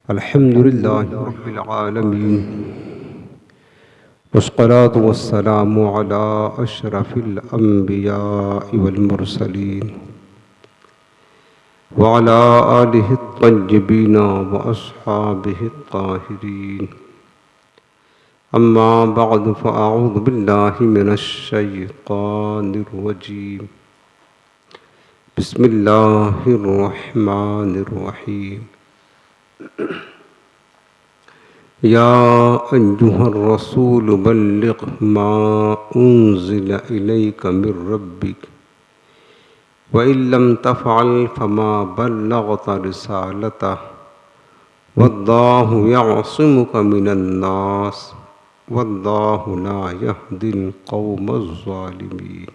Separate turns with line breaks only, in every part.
الحمد لله رب العالمين والصلاة والسلام على أشرف الأنبياء والمرسلين وعلى آله الطيبين وأصحابه الطاهرين. أما بعد فأعوذ بالله من الشيطان الرجيم. بسم الله الرحمن الرحيم. يا أيها الرسول بلغ ما أنزل إليك من ربك وإن لم تفعل فما بلغت رسالته والله يعصمك من الناس والله لا يهدي القوم الظالمين.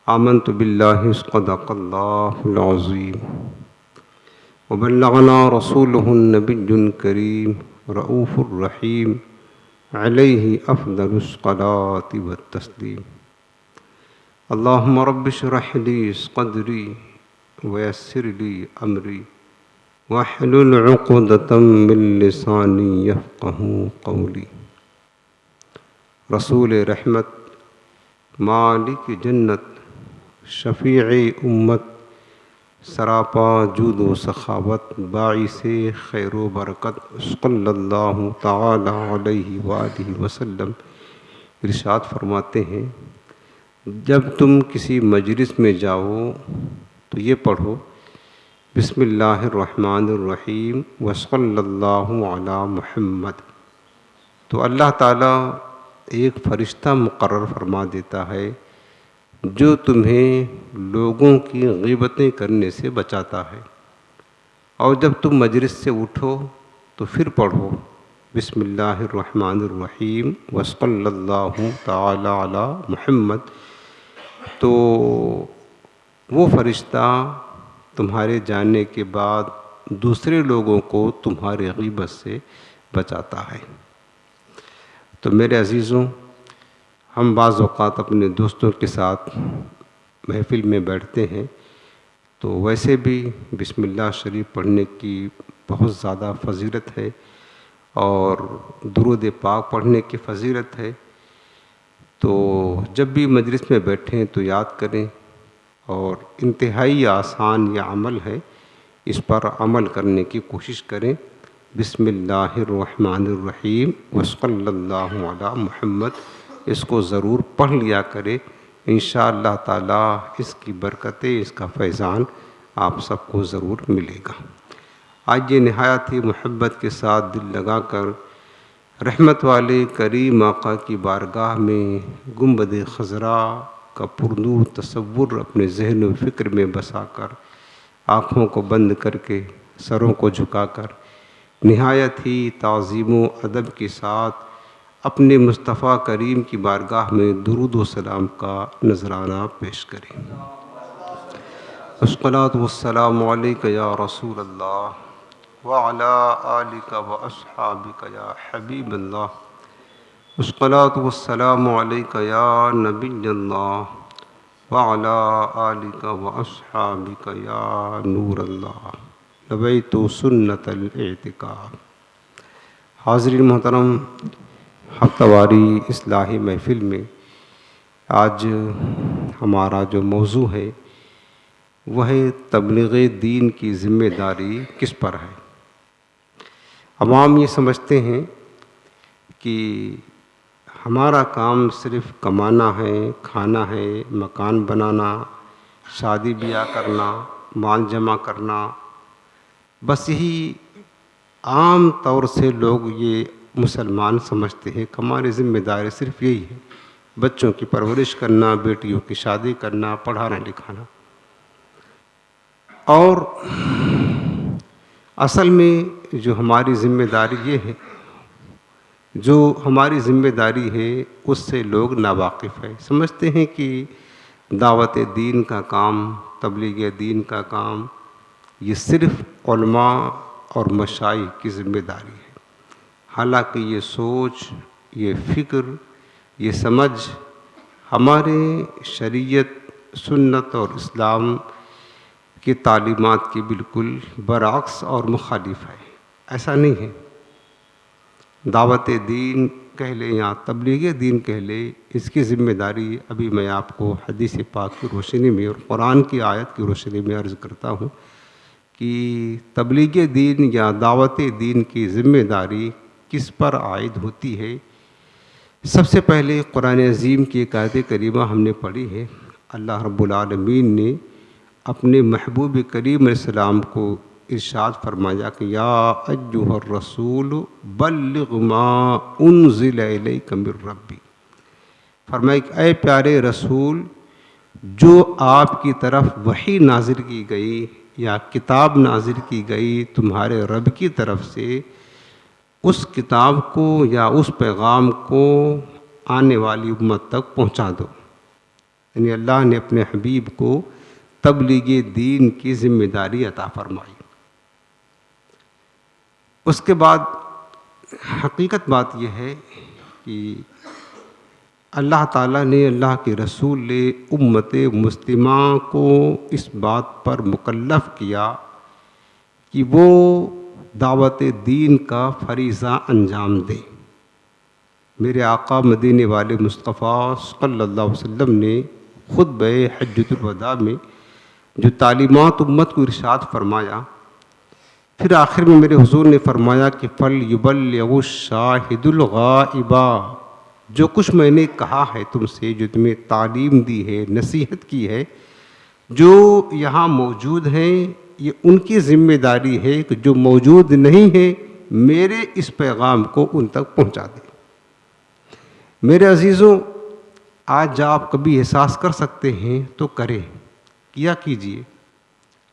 آمنت بالله صدق الله العظيم وبلغنا رسوله النبي الكريم رؤوف الرحيم عليه أفضل الصلاة والتسليم. اللهم رب اشرح لي صدري ويسر لي أمري واحلل عقدة من لساني يفقهوا قولي. رسول رحمت، مالک جنت، شفیع امت، سراپا جود و سخاوت، باعث خیر و برکت صلی اللہ تعالی علیہ وآلہ وسلم ارشاد فرماتے ہیں، جب تم کسی مجلس میں جاؤ تو یہ پڑھو بسم اللہ الرحمن الرحیم وصلی اللہ علی محمد. تو اللہ تعالیٰ ایک فرشتہ مقرر فرما دیتا ہے جو تمہیں لوگوں کی غیبتیں کرنے سے بچاتا ہے. اور جب تم مجلس سے اٹھو تو پھر پڑھو بسم اللہ الرحمن الرحیم وصلی اللہ تعالی علی محمد. تو وہ فرشتہ تمہارے جانے کے بعد دوسرے لوگوں کو تمہارے غیبت سے بچاتا ہے. تو میرے عزیزوں، ہم بعض اوقات اپنے دوستوں کے ساتھ محفل میں بیٹھتے ہیں تو ویسے بھی بسم اللہ شریف پڑھنے کی بہت زیادہ فضیلت ہے اور درود پاک پڑھنے کی فضیلت ہے. تو جب بھی مجلس میں بیٹھیں تو یاد کریں، اور انتہائی آسان یہ عمل ہے، اس پر عمل کرنے کی کوشش کریں. بسم اللہ الرحمن الرحیم وصلی اللہ علی محمد، اس کو ضرور پڑھ لیا کرے. انشاءاللہ تعالیٰ اس کی برکتیں، اس کا فیضان آپ سب کو ضرور ملے گا. آج یہ نہایت ہی محبت کے ساتھ دل لگا کر رحمت والے کریم آقا کی بارگاہ میں گنبد خضرا کا پرنور تصور اپنے ذہن و فکر میں بسا کر، آنکھوں کو بند کر کے، سروں کو جھکا کر، نہایت ہی تعظیم و ادب کے ساتھ اپنے مصطفیٰ کریم کی بارگاہ میں درود و سلام کا نذرانہ پیش کریں. الصلاۃ والسلام علیک یا رسول اللہ وعلی آلک واصحابک یا حبیب اللہ. الصلاۃ والسلام علیک یا نبی اللہ وعلی آلک واصحابک یا نور اللہ. نویت سنت الاعتکاف. حاضرین محترم، ہفتہ واری اصلاحی محفل میں آج ہمارا جو موضوع ہے وہ ہے تبلیغ دین کی ذمہ داری کس پر ہے. عوام یہ سمجھتے ہیں کہ ہمارا کام صرف کمانا ہے، کھانا ہے، مکان بنانا، شادی بیاہ کرنا، مال جمع کرنا، بس یہی عام طور سے لوگ یہ مسلمان سمجھتے ہیں کہ ہماری ذمہ داری صرف یہی ہے، بچوں کی پرورش کرنا، بیٹیوں کی شادی کرنا، پڑھانا لکھانا. اور اصل میں جو ہماری ذمہ داری یہ ہے، جو ہماری ذمہ داری ہے اس سے لوگ ناواقف ہیں. سمجھتے ہیں کہ دعوت دین کا کام، تبلیغ دین کا کام یہ صرف علماء اور مشائخ کی ذمہ داری ہے. حالانکہ یہ سوچ، یہ فکر، یہ سمجھ ہمارے شریعت، سنت اور اسلام کی تعلیمات کی بالکل برعکس اور مخالف ہے. ایسا نہیں ہے. دعوت دین کہہ لیں یا تبلیغ دین کہہ لیں، اس کی ذمہ داری ابھی میں آپ کو حدیث پاک کی روشنی میں اور قرآن کی آیت کی روشنی میں عرض کرتا ہوں کہ تبلیغ دین یا دعوت دین کی ذمہ داری کس پر عائد ہوتی ہے. سب سے پہلے قرآن عظیم کی ایک آیت کریمہ ہم نے پڑھی ہے. اللہ رب العالمین نے اپنے محبوب کریم علیہ السلام کو ارشاد فرمایا کہ یا ایھا الرسول بلغ ما انزل الیک من ربی. فرمایا کہ اے پیارے رسول، جو آپ کی طرف وحی نازل کی گئی یا کتاب نازل کی گئی تمہارے رب کی طرف سے، اس کتاب کو یا اس پیغام کو آنے والی امت تک پہنچا دو. یعنی اللہ نے اپنے حبیب کو تبلیغ دین کی ذمہ داری عطا فرمائی. اس کے بعد حقیقت بات یہ ہے کہ اللہ تعالیٰ نے، اللہ کے رسول نے امت مسلمہ کو اس بات پر مکلف کیا کہ وہ دعوت دین کا فریضہ انجام دیں. میرے آقا مدینے والے مصطفیٰ صلی اللہ علیہ وسلم نے خطبہ حجۃ الوداع میں جو تعلیمات امت کو ارشاد فرمایا، پھر آخر میں میرے حضور نے فرمایا کہ فَلْيُبَلِّغُ الشَّاهِدُ الْغَائِبَ. جو کچھ میں نے کہا ہے تم سے، جو تمہیں تعلیم دی ہے، نصیحت کی ہے، جو یہاں موجود ہیں یہ ان کی ذمہ داری ہے کہ جو موجود نہیں ہیں میرے اس پیغام کو ان تک پہنچا دیں. میرے عزیزوں، آج آپ کبھی احساس کر سکتے ہیں تو کریں، کیا کیجئے.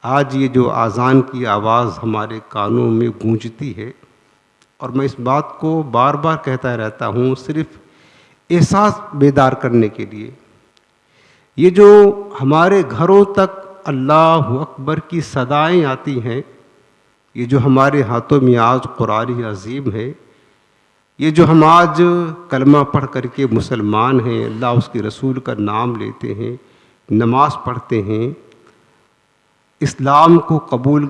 آج یہ جو اذان کی آواز ہمارے کانوں میں گونجتی ہے، اور میں اس بات کو بار بار کہتا رہتا ہوں صرف احساس بیدار کرنے کے لیے، یہ جو ہمارے گھروں تک اللہ اکبر کی صدائیں آتی ہیں، یہ جو ہمارے ہاتھوں میں آج قرآن عظیم ہے، یہ جو ہم آج کلمہ پڑھ کر کے مسلمان ہیں، اللہ اس کے رسول کا نام لیتے ہیں، نماز پڑھتے ہیں، اسلام کو قبول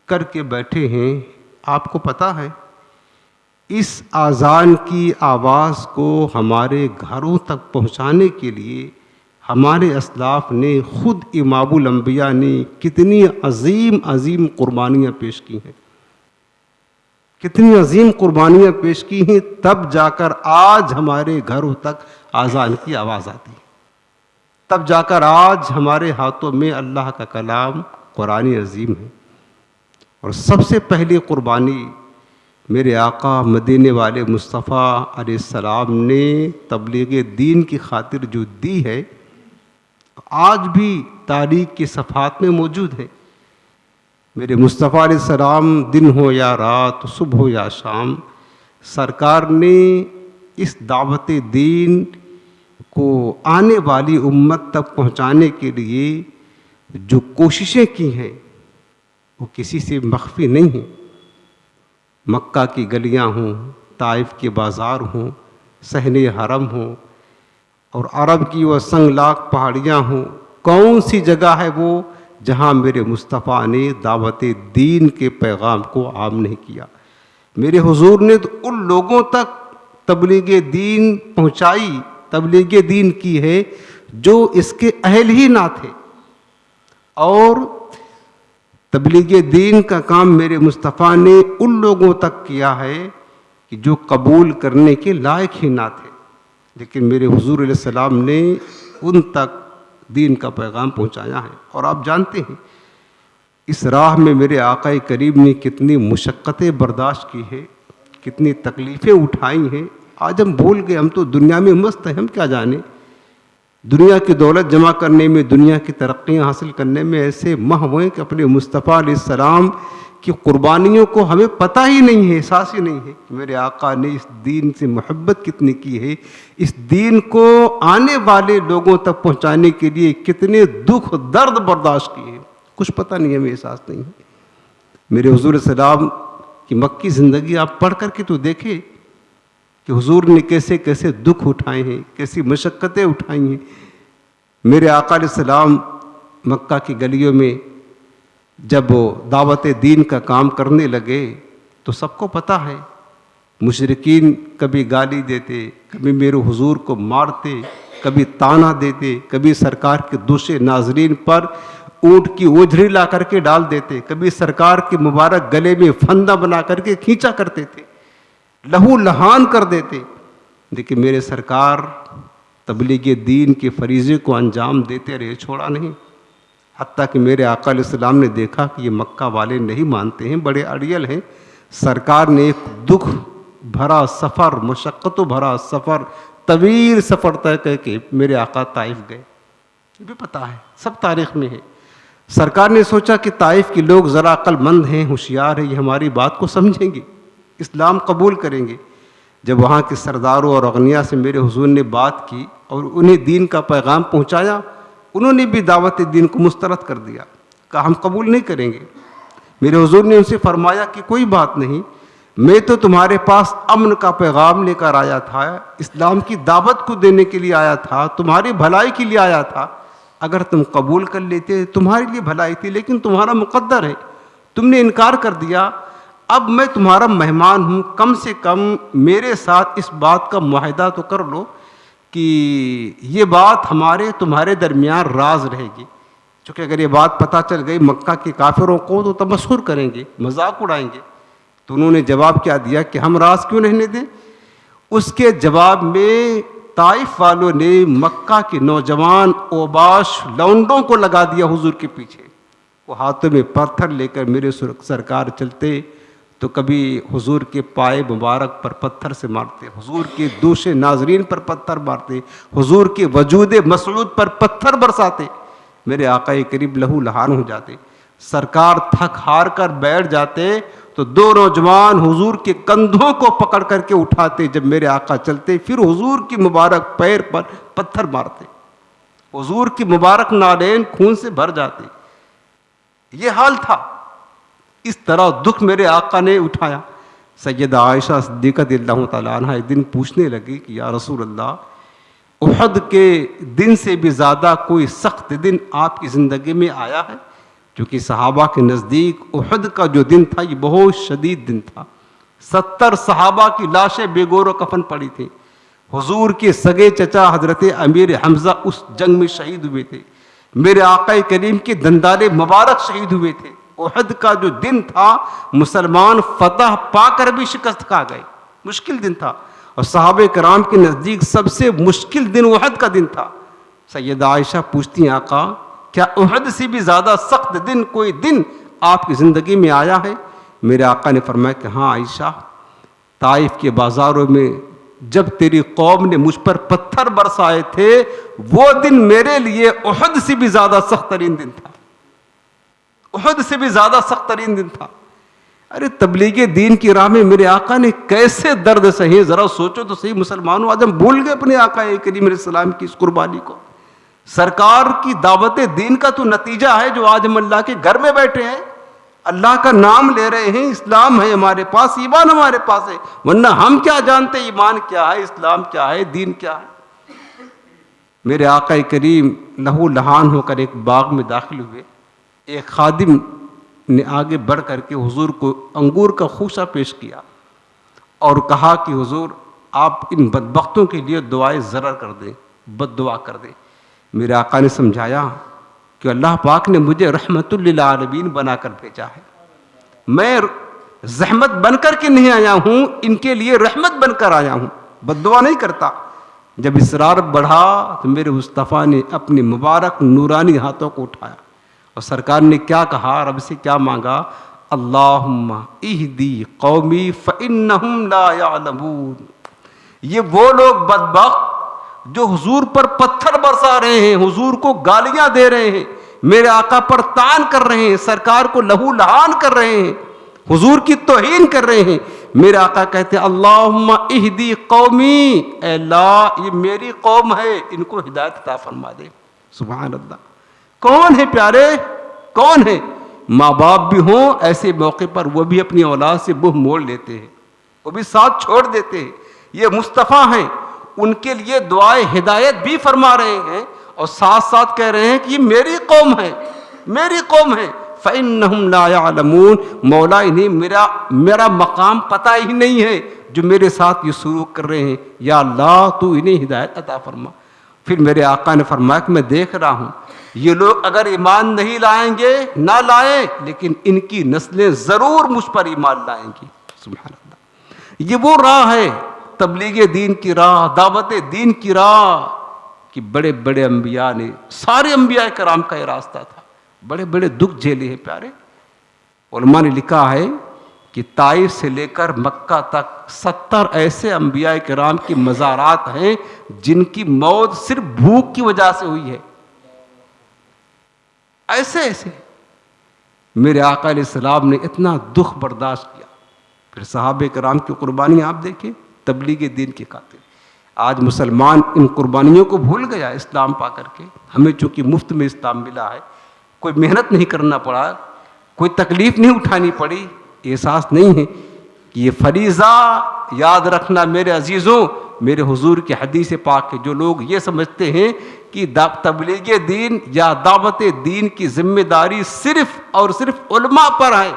کر کے بیٹھے ہیں، آپ کو پتہ ہے اس اذان کی آواز کو ہمارے گھروں تک پہنچانے کے لیے ہمارے اسلاف نے، خود امام الانبیاء نے کتنی عظیم عظیم قربانیاں پیش کی ہیں، کتنی عظیم قربانیاں پیش کی ہیں، تب جا کر آج ہمارے گھروں تک اذان کی آواز آتی ہے، تب جا کر آج ہمارے ہاتھوں میں اللہ کا کلام قرآن عظیم ہے. اور سب سے پہلی قربانی میرے آقا مدینے والے مصطفیٰ علیہ السلام نے تبلیغ دین کی خاطر جو دی ہے، آج بھی تاریخ کے صفحات میں موجود ہے. میرے مصطفیٰ علیہ السلام دن ہو یا رات، صبح ہو یا شام، سرکار نے اس دعوت دین کو آنے والی امت تک پہنچانے کے لیے جو کوششیں کی ہیں وہ کسی سے مخفی نہیں ہیں. مکہ کی گلیاں ہوں، طائف کے بازار ہوں، صحن حرم ہوں، اور عرب کی وہ سنگلاخ پہاڑیاں ہوں، کون سی جگہ ہے وہ جہاں میرے مصطفیٰ نے دعوت دین کے پیغام کو عام نہیں کیا. میرے حضور نے تو ان لوگوں تک تبلیغ دین پہنچائی، تبلیغ دین کی ہے جو اس کے اہل ہی نہ تھے، اور تبلیغ دین کا کام میرے مصطفیٰ نے ان لوگوں تک کیا ہے کہ جو قبول کرنے کے لائق ہی نہ تھے، لیکن میرے حضور علیہ السلام نے ان تک دین کا پیغام پہنچایا ہے. اور آپ جانتے ہیں اس راہ میں میرے آقا کریم نے کتنی مشقتیں برداشت کی ہے، کتنی تکلیفیں اٹھائی ہیں. آج ہم بھول گئے، ہم تو دنیا میں مست ہیں، ہم کیا جانیں. دنیا کی دولت جمع کرنے میں، دنیا کی ترقیاں حاصل کرنے میں ایسے محو ہیں کہ اپنے مصطفیٰ علیہ السلام کی قربانیوں کو ہمیں پتہ ہی نہیں ہے، احساس ہی نہیں ہے کہ میرے آقا نے اس دین سے محبت کتنی کی ہے، اس دین کو آنے والے لوگوں تک پہنچانے کے لیے کتنے دکھ درد برداشت کیے ہیں، کچھ پتہ نہیں ہے، ہمیں احساس نہیں ہے. میرے حضور علیہ السلام کی مکی زندگی آپ پڑھ کر کے تو دیکھیں کہ حضور نے کیسے کیسے دکھ اٹھائے ہیں، کیسی مشقتیں اٹھائی ہیں. میرے آقا علیہ السلام مکہ کی گلیوں میں جب وہ دعوت دین کا کام کرنے لگے تو سب کو پتہ ہے مشرکین کبھی گالی دیتے، کبھی میرے حضور کو مارتے، کبھی تانا دیتے، کبھی سرکار کے دوسرے ناظرین پر اونٹ کی اوجھری لا کر کے ڈال دیتے، کبھی سرکار کے مبارک گلے میں پھندا بنا کر کے کھینچا کرتے تھے، لہو لہان کر دیتے. لیکن میرے سرکار تبلیغ دین کے فریضے کو انجام دیتے رہے، چھوڑا نہیں. حتیٰ کہ میرے آقا علیہ السلام نے دیکھا کہ یہ مکہ والے نہیں مانتے ہیں، بڑے اڑیل ہیں. سرکار نے ایک دکھ بھرا سفر، مشقت بھرا سفر، طویل سفر طے کر کے میرے آقا طائف گئے. یہ بھی پتہ ہے، سب تاریخ میں ہے. سرکار نے سوچا کہ طائف کے لوگ ذرا عقل مند ہیں، ہوشیار ہیں، یہ ہماری بات کو سمجھیں گے، اسلام قبول کریں گے. جب وہاں کے سرداروں اور اغنیاء سے میرے حضور نے بات کی اور انہیں دین کا پیغام پہنچایا، انہوں نے بھی دعوت دین کو مسترد کر دیا، کہا ہم قبول نہیں کریں گے. میرے حضور نے ان سے فرمایا کہ کوئی بات نہیں، میں تو تمہارے پاس امن کا پیغام لے کر آیا تھا، اسلام کی دعوت کو دینے کے لیے آیا تھا، تمہاری بھلائی کے لیے آیا تھا. اگر تم قبول کر لیتے تمہارے لیے بھلائی تھی، لیکن تمہارا مقدر ہے، تم نے انکار کر دیا. اب میں تمہارا مہمان ہوں، کم سے کم میرے ساتھ اس بات کا معاہدہ تو کر لو کہ یہ بات ہمارے تمہارے درمیان راز رہے گی. چونکہ اگر یہ بات پتہ چل گئی مکہ کے کافروں کو تو تمسخر کریں گے، مذاق اڑائیں گے. تو انہوں نے جواب کیا دیا کہ ہم راز کیوں رہنے دیں. اس کے جواب میں طائف والوں نے مکہ کے نوجوان اوباش لونڈوں کو لگا دیا حضور کے پیچھے. وہ ہاتھوں میں پتھر لے کر میرے سرکار چلتے تو کبھی حضور کے پائے مبارک پر پتھر سے مارتے، حضور کے دوسرے ناظرین پر پتھر مارتے، حضور کے وجود مسعود پر پتھر برساتے. میرے آقا کریم لہو لہان ہو جاتے. سرکار تھک ہار کر بیٹھ جاتے تو دو نوجوان حضور کے کندھوں کو پکڑ کر کے اٹھاتے. جب میرے آقا چلتے پھر حضور کی مبارک پیر پر پتھر مارتے، حضور کی مبارک نالین خون سے بھر جاتے. یہ حال تھا. اس طرح دکھ میرے آقا نے اٹھایا. سیدہ عائشہ صدیقہ رضی اللہ تعالیٰ عنہ ایک دن پوچھنے لگی کہ یا رسول اللہ، احد کے دن سے بھی زیادہ کوئی سخت دن آپ کی زندگی میں آیا ہے؟ کیونکہ صحابہ کے نزدیک احد کا جو دن تھا یہ بہت شدید دن تھا. 70 صحابہ کی لاشیں بے گور و کفن پڑی تھیں. حضور کے سگے چچا حضرت امیر حمزہ اس جنگ میں شہید ہوئے تھے. میرے آقا کریم کے دندان مبارک شہید ہوئے تھے. احد کا جو دن تھا مسلمان فتح پا کر بھی شکست کھا گئے، مشکل دن تھا. اور صحابہ کرام کے نزدیک سب سے مشکل دن احد کا دن تھا. سیدہ عائشہ پوچھتی ہیں آقا کیا احد سے بھی زیادہ سخت دن کوئی دن آپ کی زندگی میں آیا ہے؟ میرے آقا نے فرمایا کہ ہاں عائشہ، طائف کے بازاروں میں جب تیری قوم نے مجھ پر پتھر برسائے تھے وہ دن میرے لیے احد سے بھی زیادہ سخت ترین دن تھا، احد سے بھی زیادہ سخت ترین دن تھا. ارے تبلیغ دین کی راہ میں میرے آقا نے کیسے درد سہے، ذرا سوچو تو صحیح. مسلمانوں آج ہم بھول گئے اپنے آقا کریم علیہ السلام کی اس قربانی کو. سرکار کی دعوت دین کا تو نتیجہ ہے جو آج ہم اللہ کے گھر میں بیٹھے ہیں، اللہ کا نام لے رہے ہیں. اسلام ہے ہمارے پاس، ایمان ہمارے پاس ہے، ورنہ ہم کیا جانتے ایمان کیا ہے، اسلام کیا ہے، دین کیا ہے. میرے آقا کریم لہو لہان ہو کر ایک باغ میں داخل ہوئے. ایک خادم نے آگے بڑھ کر کے حضور کو انگور کا خوشہ پیش کیا اور کہا کہ حضور آپ ان بدبختوں کے لیے دعائے ضرر کر دیں، بد دعا کر دیں. میرے آقا نے سمجھایا کہ اللہ پاک نے مجھے رحمت للعالمین بنا کر بھیجا ہے، میں زحمت بن کر کے نہیں آیا ہوں، ان کے لیے رحمت بن کر آیا ہوں، بد دعا نہیں کرتا. جب اصرار بڑھا تو میرے مصطفیٰ نے اپنے مبارک نورانی ہاتھوں کو اٹھایا اور سرکار نے کیا کہا، رب سے کیا مانگا، اللہم اہدی قومی فإنہم لا یعلمون. یہ وہ لوگ بدبخت جو حضور پر پتھر برسا رہے ہیں، حضور کو گالیاں دے رہے ہیں، میرے آقا پر طعن کر رہے ہیں، سرکار کو لہو لہان کر رہے ہیں، حضور کی توہین کر رہے ہیں. میرے آقا کہتے ہیں اللہم اہدی قومی، اے اللہ یہ میری قوم ہے، ان کو ہدایت عطا فرما دے. سبحان اللہ. کون ہے پیارے، کون ہے؟ ماں باپ بھی ہوں ایسے موقع پر وہ بھی اپنی اولاد سے منہ موڑ لیتے ہیں، وہ بھی ساتھ چھوڑ دیتے ہیں. یہ مصطفیٰ ہیں، ان کے لیے دعائے ہدایت بھی فرما رہے ہیں اور ساتھ ساتھ کہہ رہے ہیں کہ یہ میری قوم ہے، میری قوم ہے. فإنہم لا یعلمون، مولا انہیں میرا مقام پتہ ہی نہیں ہے جو میرے ساتھ یہ سلوک کر رہے ہیں، یا اللہ تو انہیں ہدایت عطا فرما۔ پھر میرے آقا نے فرمایا کہ میں دیکھ رہا ہوں یہ لوگ اگر ایمان نہیں لائیں گے نہ لائیں، لیکن ان کی نسلیں ضرور مجھ پر ایمان لائیں گی۔ سبحان اللہ، یہ وہ راہ ہے، تبلیغ دین کی راہ، دعوت دین کی راہ، کہ بڑے بڑے انبیاء نے، سارے انبیاء کرام کا یہ راستہ تھا، بڑے بڑے دکھ جھیلے ہیں پیارے۔ علماء نے لکھا ہے کہ طائف سے لے کر مکہ تک 70 ایسے انبیاء کرام کی مزارات ہیں جن کی موت صرف بھوک کی وجہ سے ہوئی ہے، ایسے ایسے۔ میرے آقا علیہ السلام نے اتنا دکھ برداشت کیا۔ پھر صحابہ کرام کی قربانی آپ دیکھیں تبلیغ دین کی خاطر۔ آج مسلمان ان قربانیوں کو بھول گیا اسلام پا کر کے۔ ہمیں چونکہ مفت میں اسلام ملا ہے، کوئی محنت نہیں کرنا پڑا، کوئی تکلیف نہیں اٹھانی پڑی، احساس نہیں ہے کہ یہ فریضہ یاد رکھنا میرے عزیزوں، میرے حضور کی حدیث پاک ہے۔ جو لوگ یہ سمجھتے ہیں کہ تبلیغ دین یا دعوت دین کی ذمہ داری صرف اور صرف علماء پر ہے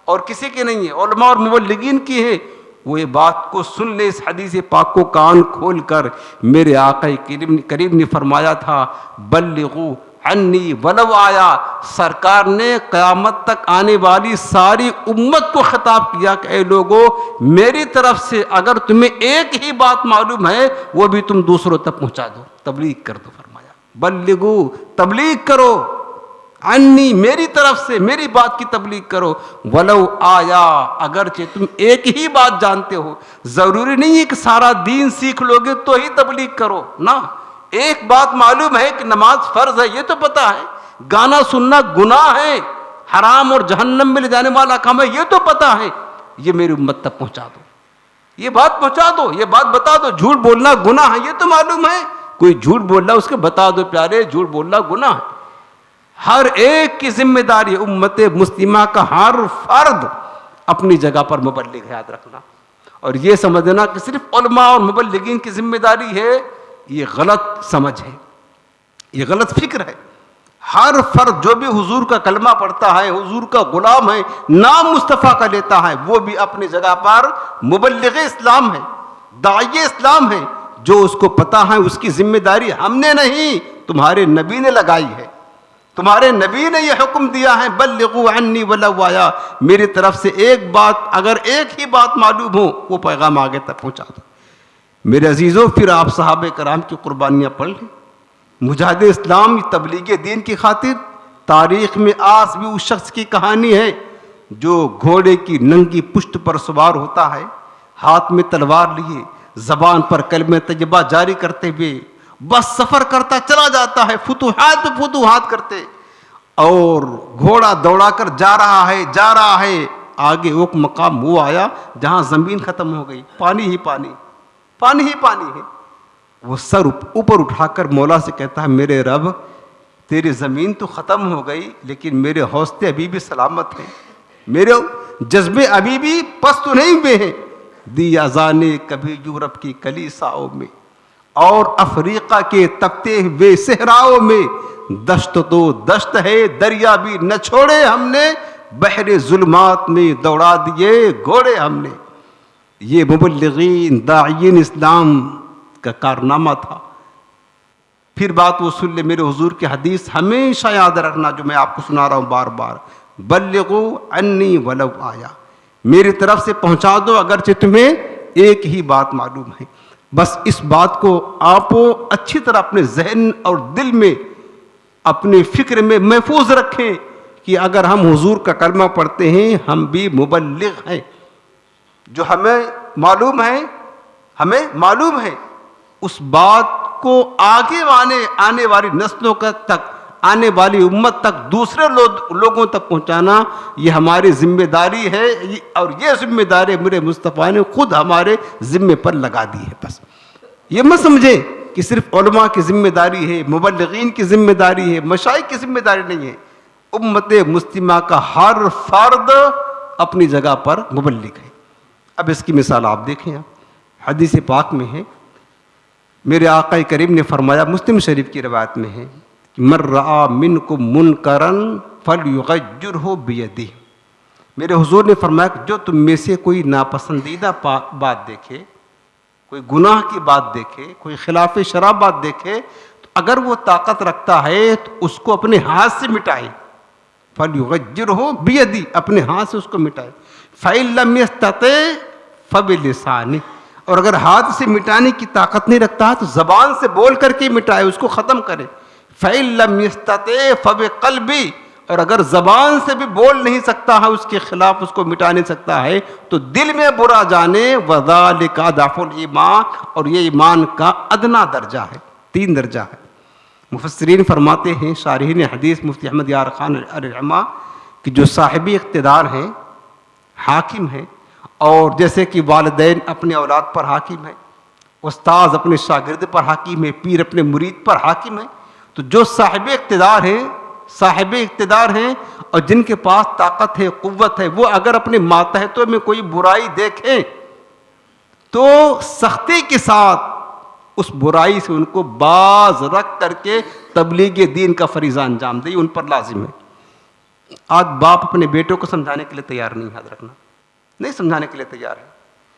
اور کسی کی نہیں ہے، علماء اور مبلغین کی ہے، وہ یہ بات کو سن لے، اس حدیث پاک کو کان کھول کر۔ میرے آقا کریم نے فرمایا تھا بلغوا عنی ولو آیا، سرکار نے قیامت تک آنے والی ساری امت کو خطاب کیا کہ اے لوگو میری طرف سے اگر تمہیں ایک ہی بات معلوم ہے وہ بھی تم دوسروں تک پہنچا دو، تبلیغ کر دو۔ فرمایا بلغو، تبلیغ کرو، عنی، میری طرف سے میری بات کی تبلیغ کرو، ولو آیا، اگرچہ تم ایک ہی بات جانتے ہو، ضروری نہیں ہے کہ سارا دین سیکھ لو گے تو ہی تبلیغ کرو، نہ، ایک بات معلوم ہے کہ نماز فرض ہے، یہ تو پتہ ہے، گانا سننا گناہ ہے، حرام اور جہنم میں لے جانے والا کام ہے، یہ تو پتہ ہے، یہ میری امت تک پہنچا دو، یہ بات پہنچا دو، یہ بات بتا دو۔ جھوٹ بولنا گناہ ہے، یہ تو معلوم ہے، کوئی جھوٹ بول رہا ہے اس کے بتا دو پیارے جھوٹ بولنا گناہ ہے۔ ہر ایک کی ذمہ داری، امت مسلمہ کا ہر فرد اپنی جگہ پر مبلغ، یاد رکھنا، اور یہ سمجھنا کہ صرف علماء اور مبلغین کی ذمہ داری ہے، یہ غلط سمجھ ہے، یہ غلط فکر ہے۔ ہر فرد جو بھی حضور کا کلمہ پڑھتا ہے، حضور کا غلام ہے، نام مصطفیٰ کا لیتا ہے، وہ بھی اپنی جگہ پر مبلغ اسلام ہے، داعی اسلام ہے۔ جو اس کو پتہ ہے اس کی ذمہ داری ہم نے نہیں، تمہارے نبی نے لگائی ہے، تمہارے نبی نے یہ حکم دیا ہے بلغوا عنی ولو آیا، میری طرف سے ایک بات، اگر ایک ہی بات معلوم ہو وہ پیغام آگے تک پہنچا دو۔ میرے عزیزوں، پھر آپ صحابہ کرام کی قربانیاں پڑھ لیں۔ مجاہد اسلام تبلیغ دین کی خاطر، تاریخ میں آج بھی اس شخص کی کہانی ہے جو گھوڑے کی ننگی پشت پر سوار ہوتا ہے، ہاتھ میں تلوار لیے، زبان پر کلمہ طیبہ جاری کرتے ہوئے بس سفر کرتا چلا جاتا ہے، فتوحات پہ فتوحات کرتے، اور گھوڑا دوڑا کر جا رہا ہے، آگے ایک مقام وہ آیا جہاں زمین ختم ہو گئی، پانی ہی پانی ہے۔ وہ سر اوپر اٹھا کر مولا سے کہتا ہے میرے رب تیری زمین تو ختم ہو گئی لیکن میرے حوصلے ابھی بھی سلامت ہیں، میرے جذبے ابھی بھی پست نہیں ہوئے ہیں۔ دی اذانے کبھی یورپ کی کلیساؤں میں اور افریقہ کے تپتے ہوئے صحراؤں میں، دشت تو دشت ہے دریا بھی نہ چھوڑے ہم نے، بحر ظلمات میں دوڑا دیے گھوڑے ہم نے۔ یہ مبلغین داعین اسلام کا کارنامہ تھا۔ پھر بات وہ سن لے، میرے حضور کی حدیث ہمیشہ یاد رکھنا جو میں آپ کو سنا رہا ہوں بار بار، بلغوا عنی ولو آیا، میری طرف سے پہنچا دو اگرچہ تمہیں ایک ہی بات معلوم ہے۔ بس اس بات کو آپ اچھی طرح اپنے ذہن اور دل میں، اپنے فکر میں محفوظ رکھیں کہ اگر ہم حضور کا کلمہ پڑھتے ہیں ہم بھی مبلغ ہیں، جو ہمیں معلوم ہے اس بات کو آگے آنے والی نسلوں تک، آنے والی امت تک، دوسرے لوگوں تک پہنچانا یہ ہماری ذمہ داری ہے، اور یہ ذمہ داری میرے مصطفیٰ نے خود ہمارے ذمے پر لگا دی ہے۔ بس یہ مت سمجھیں کہ صرف علماء کی ذمہ داری ہے، مبلغین کی ذمہ داری ہے، مشائخ کی ذمہ داری نہیں ہے، امت مسلمہ کا ہر فرد اپنی جگہ پر مبلغ ہے۔ اب اس کی مثال آپ دیکھیں، حدیث پاک میں ہے، میرے آقا کریم نے فرمایا، مسلم شریف کی روایت میں ہے، من رعا منکم منکرا فَلْيُغَيِّرْهُ بِيَدِهِ۔ میرے حضور نے فرمایا کہ جو تم میں سے کوئی ناپسندیدہ بات دیکھے، کوئی گناہ کی بات دیکھے، کوئی خلاف شرع بات دیکھے، تو اگر وہ طاقت رکھتا ہے تو اس کو اپنے ہاتھ سے مٹائے۔ فَلْيُغَيِّرْهُ بِيَدِهِ، اپنے ہاتھ سے اس کو مٹائے۔ فَإِن لَّمْ يَسْتَطِعْ فَبِلِسَانِهِ، اور اگر ہاتھ سے مٹانے کی طاقت نہیں رکھتا تو زبان سے بول کر کے مٹائے، اس کو ختم کرے۔ فَإِن لَّمْ يَسْتَطِعْ فَبِقَلْبِهِ، اور اگر زبان سے بھی بول نہیں سکتا ہے، اس کے خلاف اس کو مٹا نہیں سکتا ہے، تو دل میں برا جانے۔ وَذَلِكَ ضَعْفُ الْإِيمَانِ، اور یہ ایمان کا ادنا درجہ ہے، 3 درجہ ہے۔ مفسرین فرماتے ہیں، شارحین حدیث مفتی احمد یار خان رحمہ، کہ جو صاحبی اقتدار ہیں، حاکم ہیں، اور جیسے کہ والدین اپنے اولاد پر حاکم ہیں، استاذ اپنے شاگرد پر حاکم ہے، پیر اپنے مرید پر حاکم ہے، تو جو صاحب اقتدار ہیں اور جن کے پاس طاقت ہے، قوت ہے، وہ اگر اپنے ماتحتوں میں کوئی برائی دیکھیں تو سختی کے ساتھ اس برائی سے ان کو باز رکھ کر کے تبلیغ دین کا فریضہ انجام دے، ان پر لازم ہے۔ آج باپ اپنے بیٹوں کو سمجھانے کے لیے تیار نہیں، یاد رکھنا، نہیں سمجھانے کے لیے تیار ہے۔